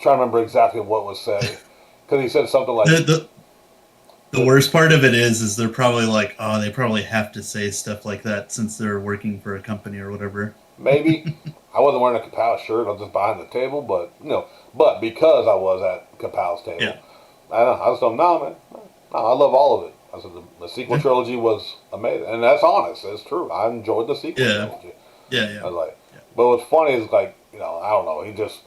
trying to remember exactly what was said. Because he said something like... The worst part of it is they're probably like, oh, they probably have to say stuff like that since they're working for a company or whatever. Maybe. I wasn't wearing a Kapow shirt. I was just behind the table. But because I was at Kapow's table, I just don't know, man. No, I love all of it. I said the sequel trilogy was amazing, and that's honest. It's true. I enjoyed the sequel trilogy. Yeah. I was like, but what's funny is I don't know. He just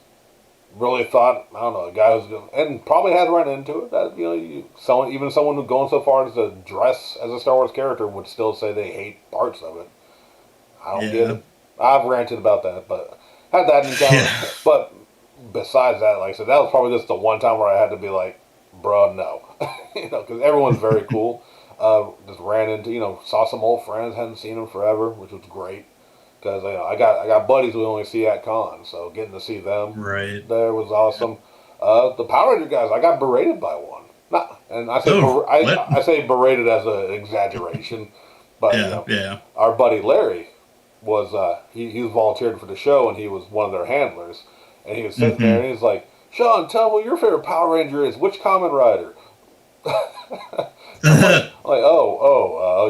really thought a guy who's and probably had run into it that someone who's going so far as to dress as a Star Wars character would still say they hate parts of it. I don't get it. I've ranted about that, but had that encounter. But besides that, like I said, that was probably just the one time where I had to be like, bro, no. Because everyone's very cool. Just ran into, saw some old friends, hadn't seen them forever, which was great. Because I got buddies we only see at cons, so getting to see them Right. there was awesome. The Power Ranger guys, I got berated by one. Not, and I say I say berated as an exaggeration, but yeah. our buddy Larry was he was volunteered for the show, and he was one of their handlers, and he was sitting there and he's like, Sean, tell me what your favorite Power Ranger is. Which Kamen Rider?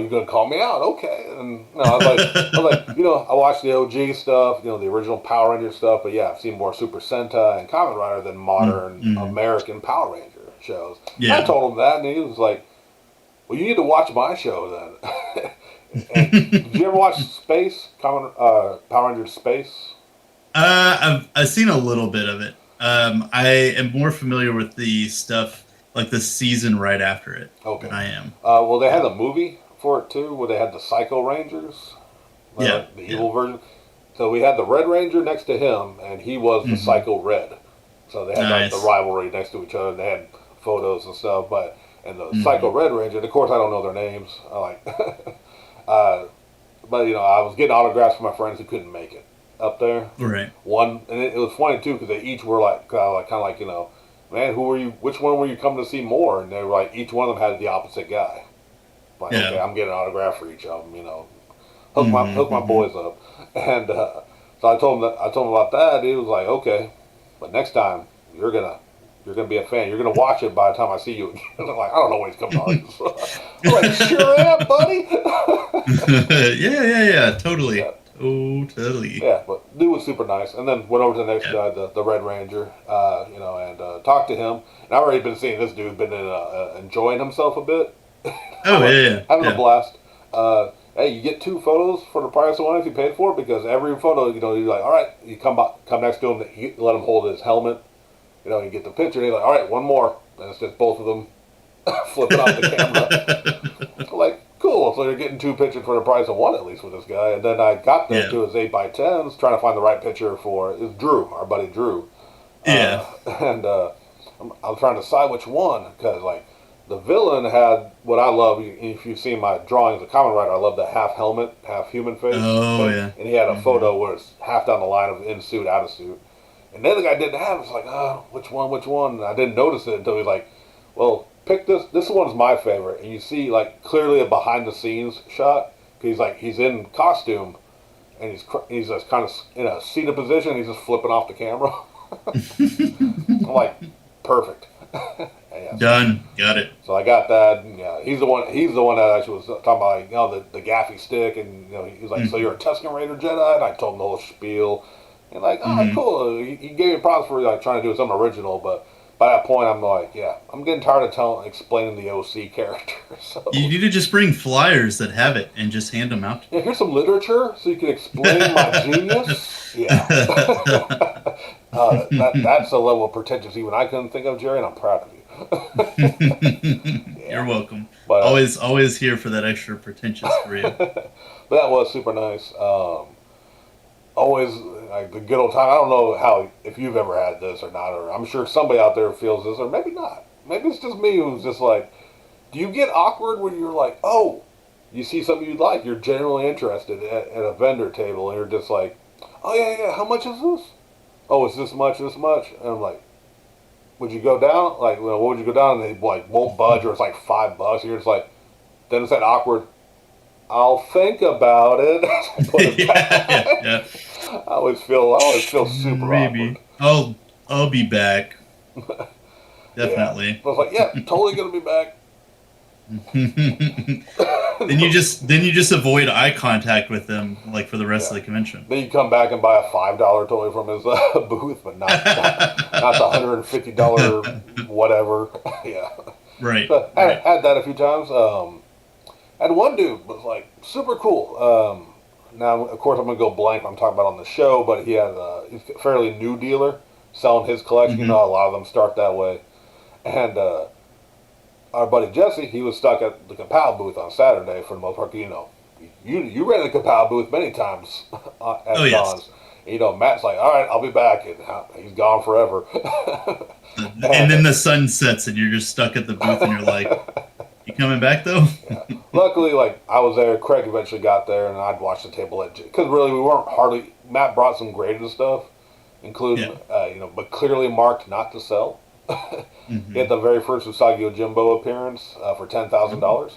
You gonna call me out? Okay. And no, I was like, I watched the OG stuff, the original Power Ranger stuff, but yeah, I've seen more Super Sentai and Kamen Rider than modern American Power Ranger shows. Yeah. I told him that, and he was like, well, you need to watch my show then. And did you ever watch Power Ranger Space? I've seen a little bit of it. I am more familiar with the stuff like the season right after it. Okay. Than I am. Well, they had a movie for it too, where they had the Psycho Rangers. The evil version. So we had the Red Ranger next to him, and he was the Psycho Red. So they had like the rivalry next to each other. They had photos and stuff, and the Psycho Red Ranger. And of course, I don't know their names. But I was getting autographs from my friends who couldn't make it up there. Right. One, and it was funny too because they each were man, which one were you coming to see more? And they were like, each one of them had the opposite guy. Like, okay, I'm getting an autograph for each of them. Hook my boys up. And so I told him about that. He was like, okay, but next time you're gonna be a fan. You're gonna watch it by the time I see you again. I'm like, I don't know what he's coming to. I'm like, sure am, buddy. yeah, totally. Yeah. Totally. Yeah, but dude was super nice. And then went over to the next guy, the Red Ranger, and talked to him. And I've already been seeing this dude been enjoying himself a bit. Having a blast. Hey, you get 2 photos for the price of one if you paid for it, because every photo, you're like, all right, you come next to him, you let him hold his helmet. You get the picture, and he's like, all right, one more. And it's just both of them flipping off the camera. Like, cool. So you're getting 2 pictures for the price of one, at least, with this guy. And then I got them to his 8x10s, trying to find the right picture for Drew, our buddy Drew. Yeah. And I'm trying to decide which one, because, like, the villain had what I love. If you've seen my drawings of Kamen Rider, I love the half helmet, half human face. Oh, yeah. And he had a photo where it's half down the line of in suit, out of suit. And then the guy didn't have it. It's like, which one? And I didn't notice it until he's like, well, pick this. This one's my favorite. And you see, like, clearly a behind-the-scenes shot. He's in costume, and he's just kind of in a seated position. He's just flipping off the camera. I'm like, perfect. Done. Got it. So I got that. And, he's the one that actually was talking about, the gaffy stick, and he was like, so you're a Tusken Raider Jedi? And I told him the whole spiel. And like, cool. He gave me props for trying to do something original, but by that point, I'm like, I'm getting tired of explaining the OC character. So. You need to just bring flyers that have it and just hand them out. Yeah, here's some literature so you can explain my genius. Yeah. That's a level of pretentious even I couldn't think of, Jerry, and I'm proud of you. You're welcome. But, always here for that extra pretentious for you. But that was super nice. Always like the good old time. I don't know if you've ever had this or not, or I'm sure somebody out there feels this, or maybe not. Maybe it's just me who's just like, do you get awkward when you're like, you see something you like, you're genuinely interested at a vendor table, and you're just like, oh yeah, how much is this? Oh, it's this much. And I'm like, would you go down? Like, what would you go down? And they like won't budge, or it's like $5. You're just like, then it's that awkward, I'll think about it. Put it back. Yeah. I always feel super awkward. I'll be back. Definitely. I was like, totally gonna be back. Then you just avoid eye contact with them, like, for the rest of the convention. Then you come back and buy a $5 toy from his booth, but not the $150 whatever. Yeah. Right. So I had that a few times. And one dude was like super cool. Now, of course, I'm gonna go blank. I'm talking about on the show, but he's a fairly new dealer selling his collection. A lot of them start that way. And our buddy Jesse, he was stuck at the Kapow booth on Saturday for the most part. You rented the Kapow booth many times at cons. Matt's like, all right, I'll be back, and he's gone forever. And then the sun sets, and you're just stuck at the booth, and you're like, "You coming back though?" Yeah. Luckily, like I was there. Craig eventually got there, and I'd watch the table because really we weren't hardly. Matt brought some graded stuff, including but clearly marked not to sell. He had the very first Usagi Yojimbo appearance for $10,000.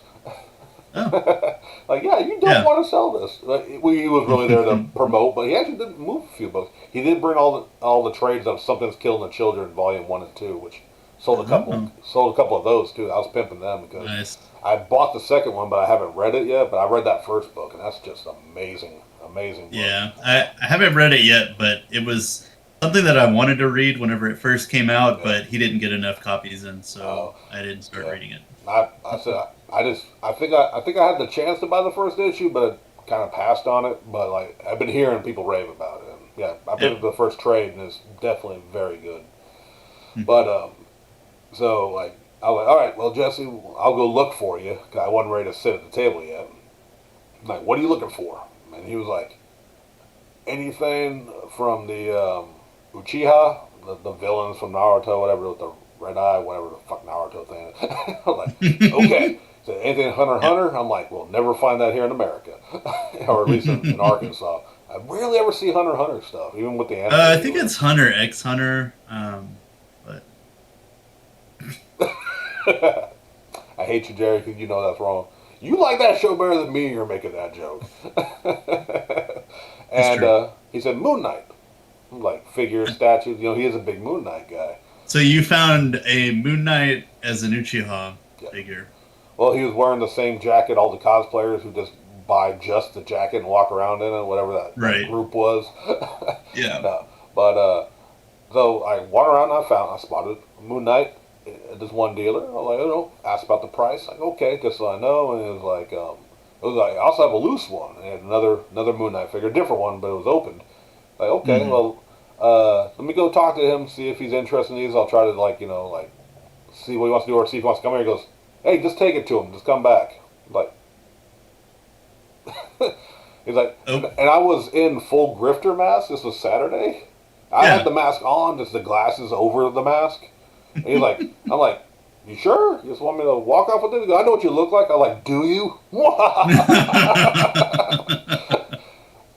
Oh. Like, yeah, you don't want to sell this. Like, he was really there to promote, but he actually did move a few books. He did bring all the trades of Something's Killing the Children, Volume 1 and 2, which sold a couple of those too. I was pimping them because I bought the second one, but I haven't read it yet. But I read that first book, and that's just amazing book. Yeah, I haven't read it yet, but it was something that I wanted to read whenever it first came out, but he didn't get enough copies, and so I didn't start reading it. I said I think I had the chance to buy the first issue, but kind of passed on it. But like I've been hearing people rave about it. And, yeah, I picked up the first trade, and it's definitely very good. But so like I was like, all right, well Jesse, I'll go look for you. 'Cause I wasn't ready to sit at the table yet. I'm like, what are you looking for? And he was like, anything from the Uchiha, the villains from Naruto, whatever, with the red eye, whatever the fuck Naruto thing is. I'm like, okay. So anything Hunter x Hunter? I'm like, we'll never find that here in America. Or at least in Arkansas. I rarely ever see Hunter x Hunter stuff, even with the anime. I think it's Hunter x Hunter, but... I hate you, Jerry, because you know that's wrong. You like that show better than me, you're making that joke. And he said, Moon Knight. Like figure statues. He is a big Moon Knight guy. So you found a Moon Knight as an Uchiha figure. Well, he was wearing the same jacket all the cosplayers who just buy just the jacket and walk around in it, whatever that group was. Yeah. No. But so I went around and I spotted Moon Knight at this one dealer. I was like, asked about the price. Like, okay, just so I know. And it was like, I also have a loose one. And another Moon Knight figure, different one, but it was opened. Like, okay, well, let me go talk to him, see if he's interested in these. I'll try to see what he wants to do, or see if he wants to come here. He goes, hey, just take it to him. Just come back. Like, he's like, and I was in full grifter mask. This was Saturday. I had the mask on, just the glasses over the mask. And he's like, I'm like, you sure? You just want me to walk off with it? He goes, I know what you look like. I'm like, do you?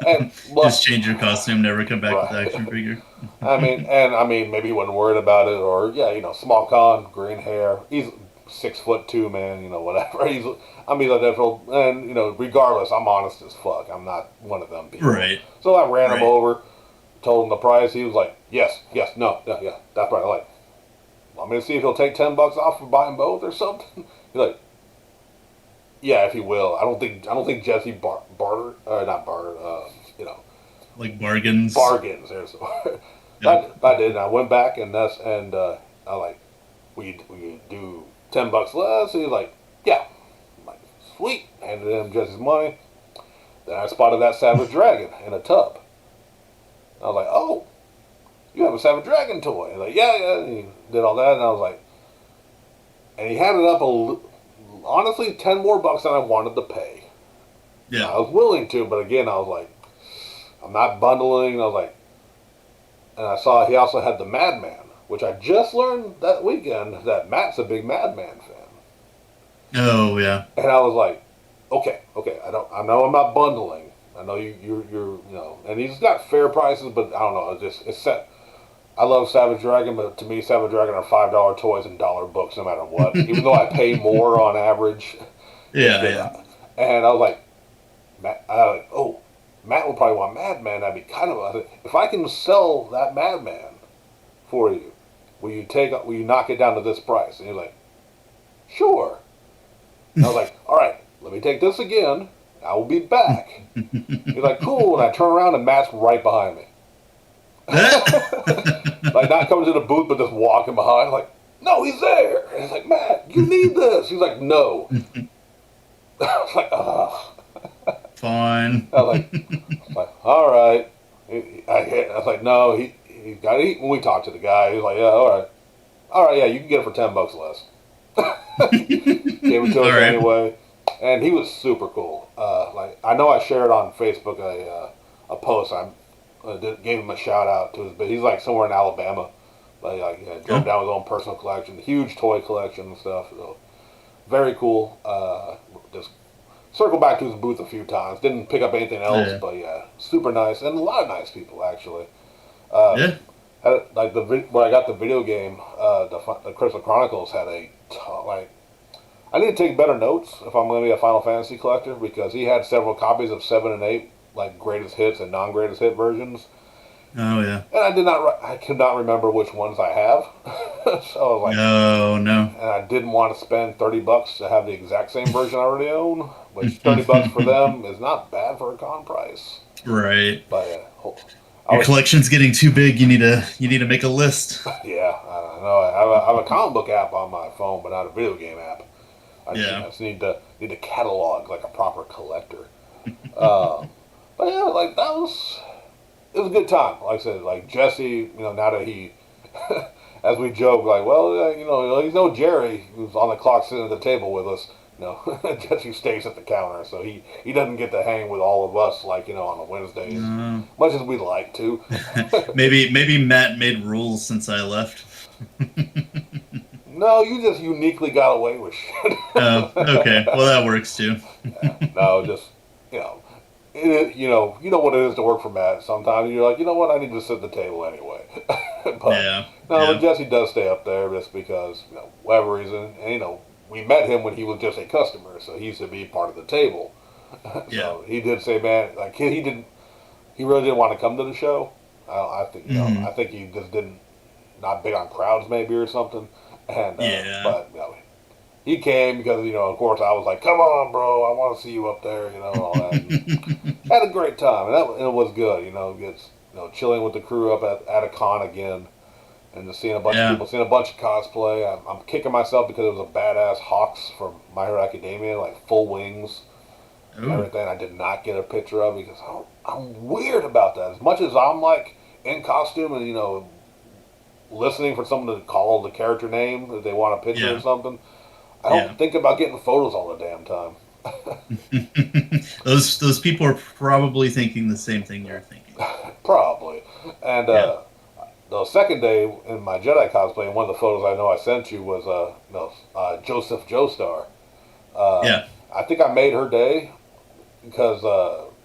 And, just change your costume, never come back with the action figure. I mean, maybe he wasn't worried about it, or small con, green hair. He's 6'2", man. Whatever. And regardless, I'm honest as fuck. I'm not one of them people. Right. So I ran him over, told him the price. He was like, yes, no, yeah, that's right. I'm like, want me to see if he'll take $10 off for buying both or something? He's like, yeah, if he will. I don't think Jesse bartered, not bartered. Like bargains. Bargains. There's I did. And I went back and I like, we do $10 less. And he's like, yeah. I'm like, sweet. Handed him Jesse's money. Then I spotted that Savage Dragon in a tub. I was like, oh, you have a Savage Dragon toy? He's like, yeah. And he did all that, and I was like, and he had it up honestly, $10 more than I wanted to pay. Yeah. I was willing to, but again, I was like, I'm not bundling. I was like, and I saw he also had the Madman, which I just learned that weekend that Matt's a big Madman fan. Oh yeah. And I was like, okay, I know I'm not bundling. I know you're and he's got fair prices, but I don't know. It's set. I love Savage Dragon, but to me, Savage Dragon are $5 toys and dollar books, no matter what. Even though I pay more on average. Yeah. And I was like, Matt would probably want Madman. That'd be kind of if I can sell that Madman for you, will you knock it down to this price? And he's like, sure. And I was like, all right, let me take this again. I will be back. He's like, cool. And I turn around and Matt's right behind me. Like not coming to the booth, but just walking behind. I'm like, no, he's there. And he's like, Matt, you need this. He's like, no. I was like, ugh. Fine. I was like, all right. I was like, no, he got to eat. When we talked to the guy, he was like, yeah, all right, yeah, you can get it for $10 less. Gave it to us anyway, and he was super cool. Like I know I shared on Facebook a post. gave him a shout out to his. But he's like somewhere in Alabama. But drove down his own personal collection, huge toy collection and stuff. So very cool. Just circled back to his booth a few times. Didn't pick up anything else, but yeah, super nice and a lot of nice people actually. Yeah. Like when I got the video game, the Crystal Chronicles had like. I need to take better notes if I'm going to be a Final Fantasy collector because he had several copies of 7 and 8, like greatest hits and non-greatest hit versions. Oh yeah. And I could not remember which ones I have. So I was like, no. And I didn't want to spend $30 to have the exact same version I already own, which $30 for them is not bad for a con price. Right. But your collection's getting too big. You need to make a list. Yeah, I know. I have a comic book app on my phone, but not a video game app. I just need to catalog like a proper collector. But yeah, like it was a good time. Like I said, like Jesse, now that he, as we joke, like, well, he's no Jerry who's on the clock sitting at the table with us. Jesse stays at the counter, so he doesn't get to hang with all of us like on a Wednesdays, much as we'd like to. maybe Matt made rules since I left. No, you just uniquely got away with shit. Oh, okay. Well, that works too. No, just you know what it is to work for Matt. Sometimes you're like, you know what, I need to sit at the table anyway. But but Jesse does stay up there just because whatever reason, and we met him when he was just a customer, so he used to be part of the table. So he did say, man, like he really didn't want to come to the show. I think I think he just not big on crowds maybe or something. And but he came because of course I was like, come on, bro, I want to see you up there, all that. Had a great time, and it was good. Gets chilling with the crew up at a con again, and just seeing a bunch of people, seeing a bunch of cosplay. I'm kicking myself because it was a badass Hawks from My Hero Academia, like full wings, and everything. I did not get a picture of because I'm weird about that. As much as I'm like in costume and listening for someone to call the character name if they want a picture or something. I don't think about getting photos all the damn time. Those people are probably thinking the same thing you're thinking. Probably. And the second day in my Jedi cosplay, one of the photos I know I sent you was Joseph Joestar. I think I made her day because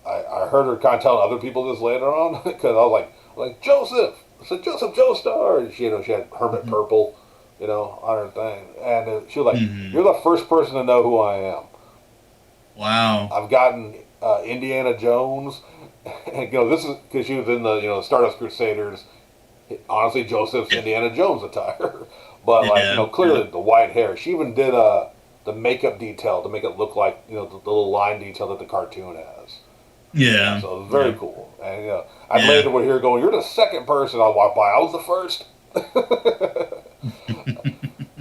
I heard her kind of telling other people this later on because I was like Joseph. I said, Joseph Joestar. And she had Hermit Purple, on her thing. And she was like, you're the first person to know who I am. Wow. I've gotten Indiana Jones. And, this is because she was in the Stardust Crusaders. Honestly, Joseph's Indiana Jones attire. But, clearly the white hair. She even did the makeup detail to make it look like, the little line detail that the cartoon has. Yeah. So it was very cool. And, I later would hear going, you're the second person I walked by. I was the first.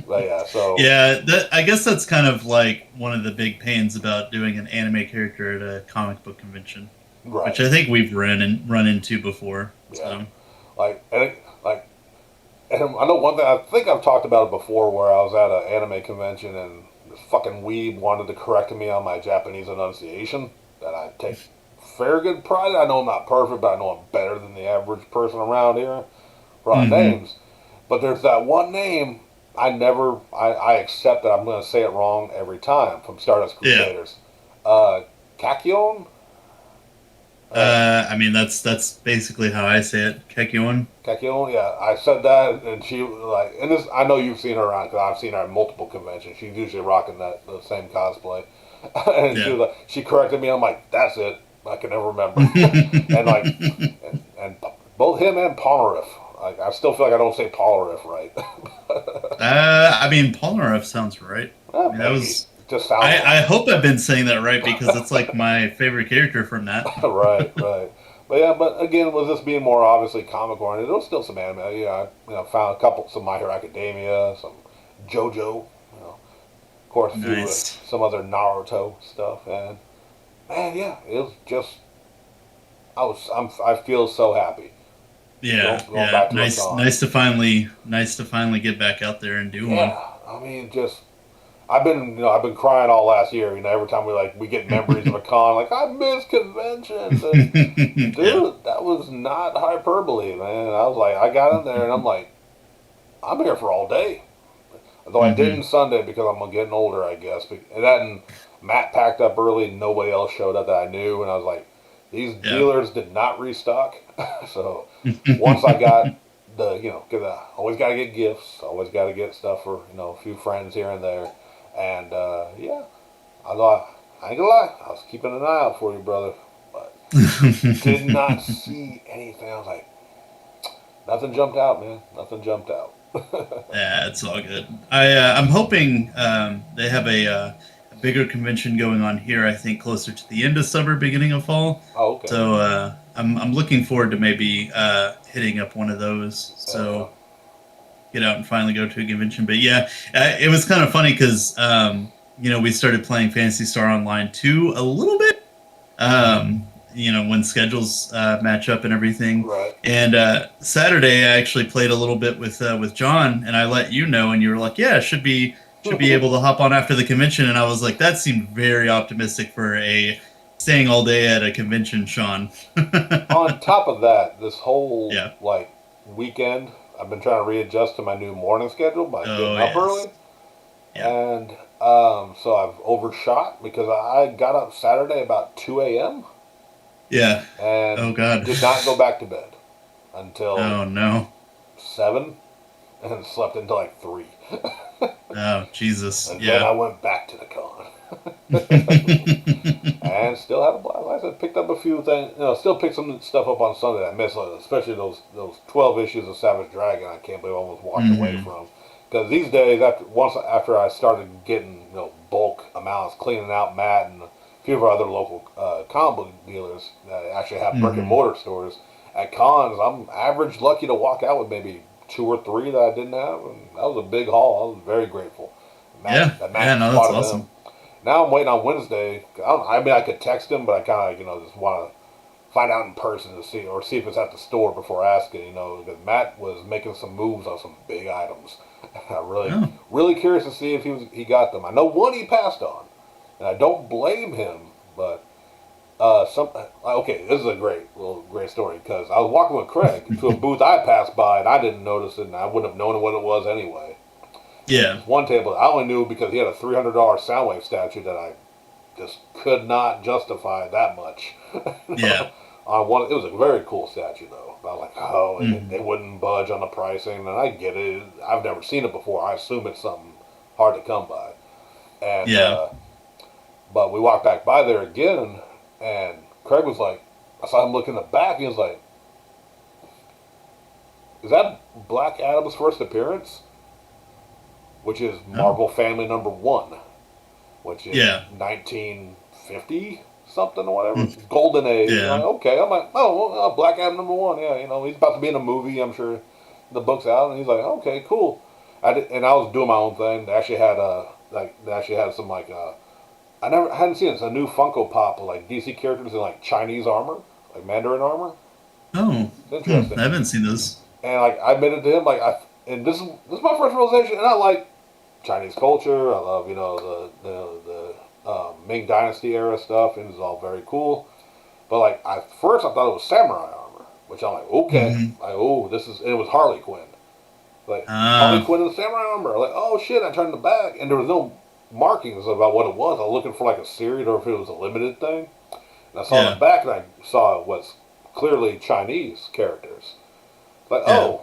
But so. Yeah, I guess that's kind of like one of the big pains about doing an anime character at a comic book convention. Right. Which I think we've run into before. Yeah. So. And I know one thing, I think I've talked about it before where I was at an anime convention and this fucking weeb wanted to correct me on my Japanese enunciation that I take fair good pride. I know I'm not perfect, but I know I'm better than the average person around here for our names. But there's that one name I accept that I'm going to say it wrong every time from Stardust Crusaders. Kakyon? I mean, that's basically how I say it. Kakyon. Kakyon, yeah. I said that, and she and this. I know you've seen her around because I've seen her at multiple conventions. She's usually rocking the same cosplay, and she corrected me. I'm like, that's it. I can never remember. and both him and Polnareff. I still feel like I don't say Polnareff right. I mean, Polnareff sounds right. That was just sounds. I hope I've been saying that right because it's like my favorite character from that. Right. But again, with this being more obviously comic oriented, there was still some anime. I found some My Hero Academia, some JoJo. Of course, some other Naruto stuff, and man, it was just. I feel so happy. Yeah, nice to finally get back out there and do one. Yeah, I mean, I've been crying all last year. Every time we get memories of a con, like I miss conventions. And, Yeah. dude, that was not hyperbole, man. I was like, I got in there and I'm like, I'm here for all day. Though I Hmm. didn't Sunday because I'm getting older, I guess. And then Matt packed up early. Nobody else showed up that I knew, and I was like, these Yeah. dealers did not restock. So once I got because I always got to get gifts, always got to get stuff for a few friends here and there, and yeah, I thought I ain't gonna lie, I was keeping an eye out for you, brother, but did not see anything. I was like, nothing jumped out, man. Nothing jumped out. Yeah, it's all good. I'm hoping they have a bigger convention going on here. I think closer to the end of summer, beginning of fall. Oh, okay. So I'm looking forward to maybe hitting up one of those. Hell yeah. So get out and finally go to a convention. But yeah, it was kind of funny because we started playing Fantasy Star Online 2 a little bit. When schedules match up and everything. Right. And Saturday, I actually played a little bit with John, and I let you know, and you were like, "Yeah, should be able to hop on after the convention." And I was like, "That seemed very optimistic for a staying all day at a convention, Sean." On top of that, this whole Yeah. weekend, I've been trying to readjust to my new morning schedule by Oh getting up yes. early, Yeah. and so I've overshot because I got up Saturday about 2 a.m. Yeah. and Oh God. did not go back to bed until Oh no. 7, and slept until like 3, Oh Jesus. and then I Yeah. went back to the con. And still had a blast. Like I said, picked up a few things. Still picked some stuff up on Sunday that I missed, especially those 12 issues of Savage Dragon. I can't believe I almost walked away Hmm. from. Because these days, after I started getting bulk amounts, cleaning out Matt and a few of our other local comic book dealers that actually have brick and Hmm. mortar stores at cons, I'm average lucky to walk out with maybe 2 or 3 that I didn't have, and that was a big haul. I was very grateful. Yeah. Matt Yeah. No, that's spotted them. awesome. Now I'm waiting on Wednesday. I mean, I could text him, but I kind of, just want to find out in person to see if it's at the store before asking. Because Matt was making some moves on some big items. I'm Oh. really curious to see if he got them. I know one he passed on, and I don't blame him. But okay, this is a great story because I was walking with Craig to a booth I passed by and I didn't notice it, and I wouldn't have known what it was anyway. Yeah. One table I only knew because he had a $300 Soundwave statue that I just could not justify that much. Yeah. On one, it was a very cool statue though. I was like, oh, Hmm. they wouldn't budge on the pricing, and I get it. I've never seen it before. I assume it's something hard to come by. And Yeah. but we walked back by there again, and Craig was like, I saw him look in the back. And he was like, "Is that Black Adam's first appearance?" Which is Oh. Marvel Family #1, which is Yeah. 1950 something or whatever, golden age. Yeah. Okay, I'm like, oh, well, Black Adam #1, yeah, he's about to be in a movie. I'm sure the book's out, and he's like, okay, cool. And I was doing my own thing. They actually had some I hadn't seen it. It's a new Funko Pop of DC characters in Chinese armor, like Mandarin armor. Oh. It's interesting. I haven't seen this. And I admitted to him and this is my first realization, and I like Chinese culture. I love the Ming Dynasty era stuff, and it's all very cool. But at first I thought it was samurai armor, which I'm like, okay, Hmm. and it was Harley Quinn, Harley Uh, Quinn in the samurai armor. Like, oh shit! I turned the back, and there was no markings about what it was. I was looking for a series or if it was a limited thing. And I saw yeah. the back, and I saw it was clearly Chinese characters. Like, Yeah. oh,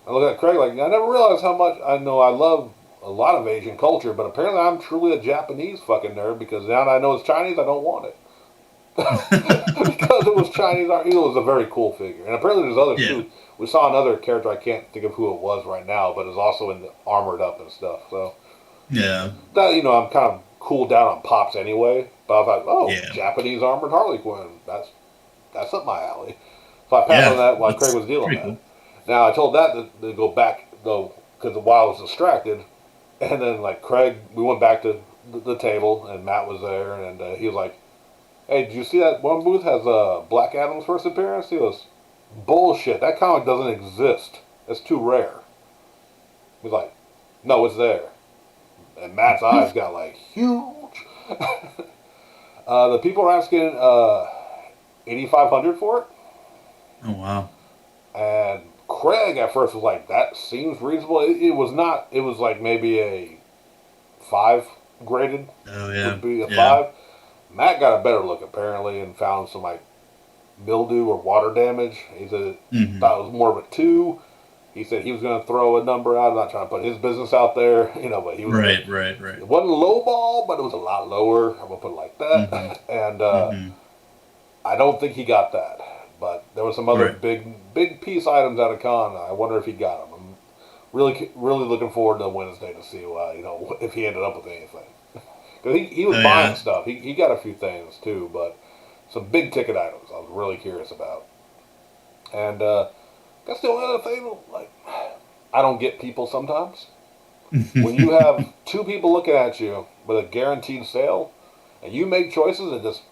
I look at Craig I never realized how much I know. I love a lot of Asian culture, but apparently I'm truly a Japanese fucking nerd because now that I know it's Chinese, I don't want it. Because it was Chinese art. It was a very cool figure. And apparently there's others Yeah. too. We saw another character, I can't think of who it was right now, but is also armored up and stuff. So, Yeah. I'm kind of cooled down on Pops anyway. But I thought, oh, Yeah. Japanese armored Harley Quinn. That's up my alley. So I passed on Yeah. that while Craig That's was dealing pretty with that. cool. Now I told that to go back though, because while I was distracted, and then Craig, we went back to the table, and Matt was there, and he was like, "Hey, did you see that one booth has Black Adam's first appearance?" He goes, "Bullshit! That comic doesn't exist. It's too rare." He's like, "No, it's there. And Matt's eyes got like huge. The people are asking 8,500 for it. Oh wow. And Craig at first was like, that seems reasonable. It was not. It was like maybe a 5 graded. Oh yeah. Would be a Yeah. 5. Matt got a better look apparently and found some like mildew or water damage. He said thought it was more of a 2. He said he was going to throw a number out. I'm not trying to put his business out there, but he was Right. It wasn't low ball, but it was a lot lower. I'm gonna put it like that. And I don't think he got that. But there were some other big piece items out of con. I wonder if he got them. I'm really looking forward to Wednesday to see if he ended up with anything. Because he was buying stuff. He got a few things too, but some big ticket items I was really curious about. And that's the only other thing. Like, I don't get people sometimes. When you have 2 people looking at you with a guaranteed sale, and you make choices that just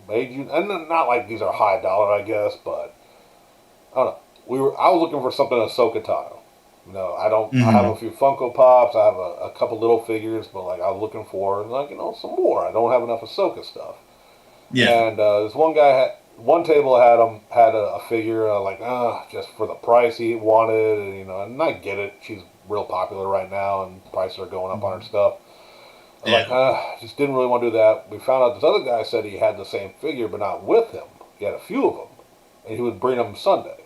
made you, and not like these are high dollar, I guess, but I don't know. I was looking for something Ahsoka style. I don't. I have a few Funko Pops. I have a couple little figures, but like I was looking for some more. I don't have enough Ahsoka stuff. Yeah. And this one guy one table had a figure just for the price he wanted, and I get it. She's real popular right now, and prices are going up on her stuff. Just didn't really want to do that. We found out this other guy said he had the same figure, but not with him. He had a few of them, and he would bring them Sunday.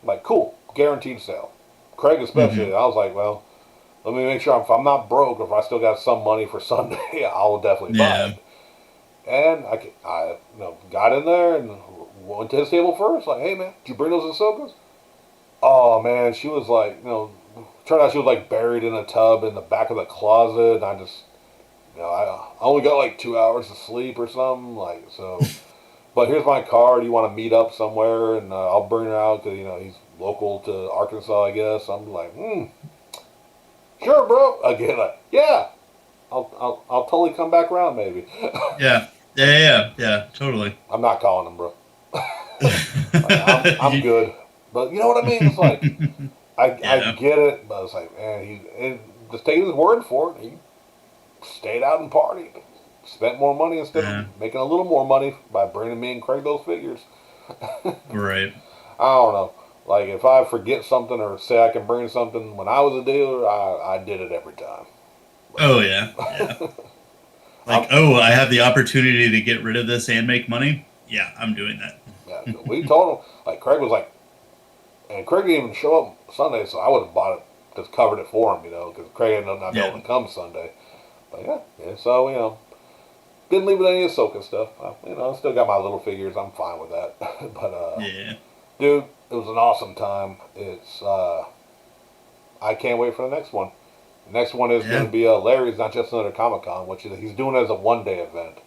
Like, cool, guaranteed sale. Craig especially. I was like, well, let me make sure if I'm not broke, if I still got some money for Sunday, I'll definitely buy it. And I got in there and went to his table first. Like, hey man, did you bring those Ahsokas? Oh man, she was like, turned out she was like buried in a tub in the back of the closet. And I just, I only got like 2 hours of sleep or something. Like, so, but here's my card. You want to meet up somewhere, and I'll bring her out because he's local to Arkansas, I guess. I'm like, sure, bro. Again, like, yeah, I'll totally come back around, maybe. Yeah, totally. I'm not calling him, bro. I'm good. But you know what I mean? It's like, I get it, but it's like, man, just taking his word for it. He stayed out and partied. Spent more money instead of making a little more money by bringing me and Craig those figures. Right. I don't know. Like, if I forget something or say I can bring something, when I was a dealer, I did it every time. Oh, yeah. Like, I have the opportunity to get rid of this and make money? Yeah, I'm doing that. Yeah, we told him, like, Craig was like, and Craig didn't even show up Sunday, so I would have bought it, just covered it for him, because Craig ended up not being able to come Sunday. But so, didn't leave with any Ahsoka stuff. I still got my little figures. I'm fine with that. But, dude, it was an awesome time. It's, I can't wait for the next one. The next one is going to be Larry's, not just another Comic-Con, which he's doing it as a one-day event.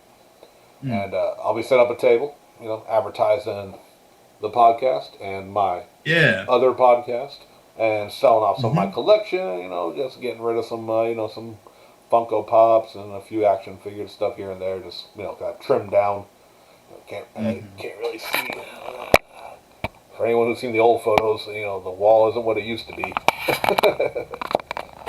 And I'll be setting up a table, advertising the podcast and my other podcast, and selling off some of my collection, just getting rid of some, some Funko Pops and a few action figure stuff here and there, just, kind of trimmed down. Can't really see. For anyone who's seen the old photos, the wall isn't what it used to be.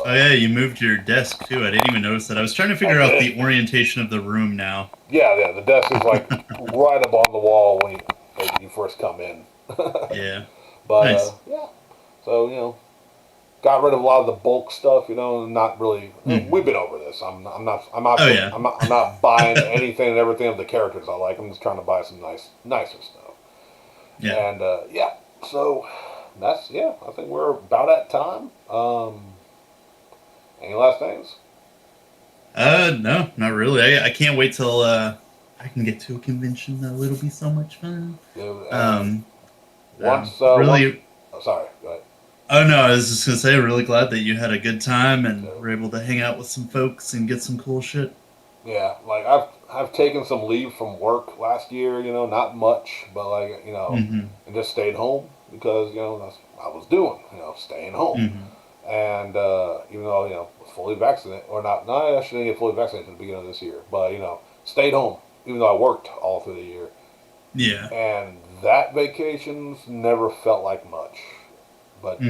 Oh yeah, you moved your desk too. I didn't even notice that. I was trying to figure out the orientation of the room now. Yeah, the desk is like right up on the wall when you first come in. Yeah. But nice. So got rid of a lot of the bulk stuff. Not really. We've been over this. I'm not buying anything and everything of the characters I like. I'm just trying to buy some nicer stuff. Yeah. And so that's I think we're about at time. Any last things? No, not really. I can't wait till I can get to a convention though. It'll be so much fun. Sorry, go ahead. Oh no, I was just gonna say, really glad that you had a good time and were able to hang out with some folks and get some cool shit. Yeah, like I've taken some leave from work last year. Not much, but like and just stayed home because that's what I was doing. Staying home. And even though was fully vaccinated or not, no, I shouldn't get fully vaccinated at the beginning of this year. But stayed home even though I worked all through the year. Yeah. And that vacations never felt like much. But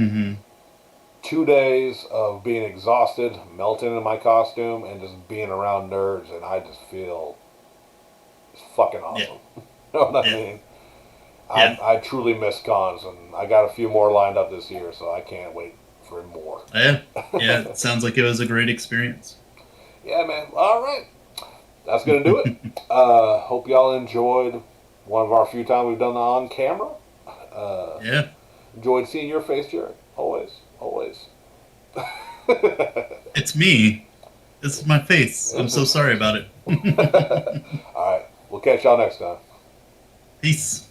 2 days of being exhausted, melting in my costume, and just being around nerds, and I just feel it's fucking awesome. You know what I mean? Yeah. I truly miss cons, and I got a few more lined up this year, so I can't wait for more. Yeah. Yeah. It sounds like it was a great experience. Yeah, man. All right. That's going to do it. Hope y'all enjoyed one of our few times we've done on camera. Yeah. Enjoyed seeing your face, Jared. Always. Always. It's me. This is my face. I'm so sorry about it. All right. We'll catch y'all next time. Peace.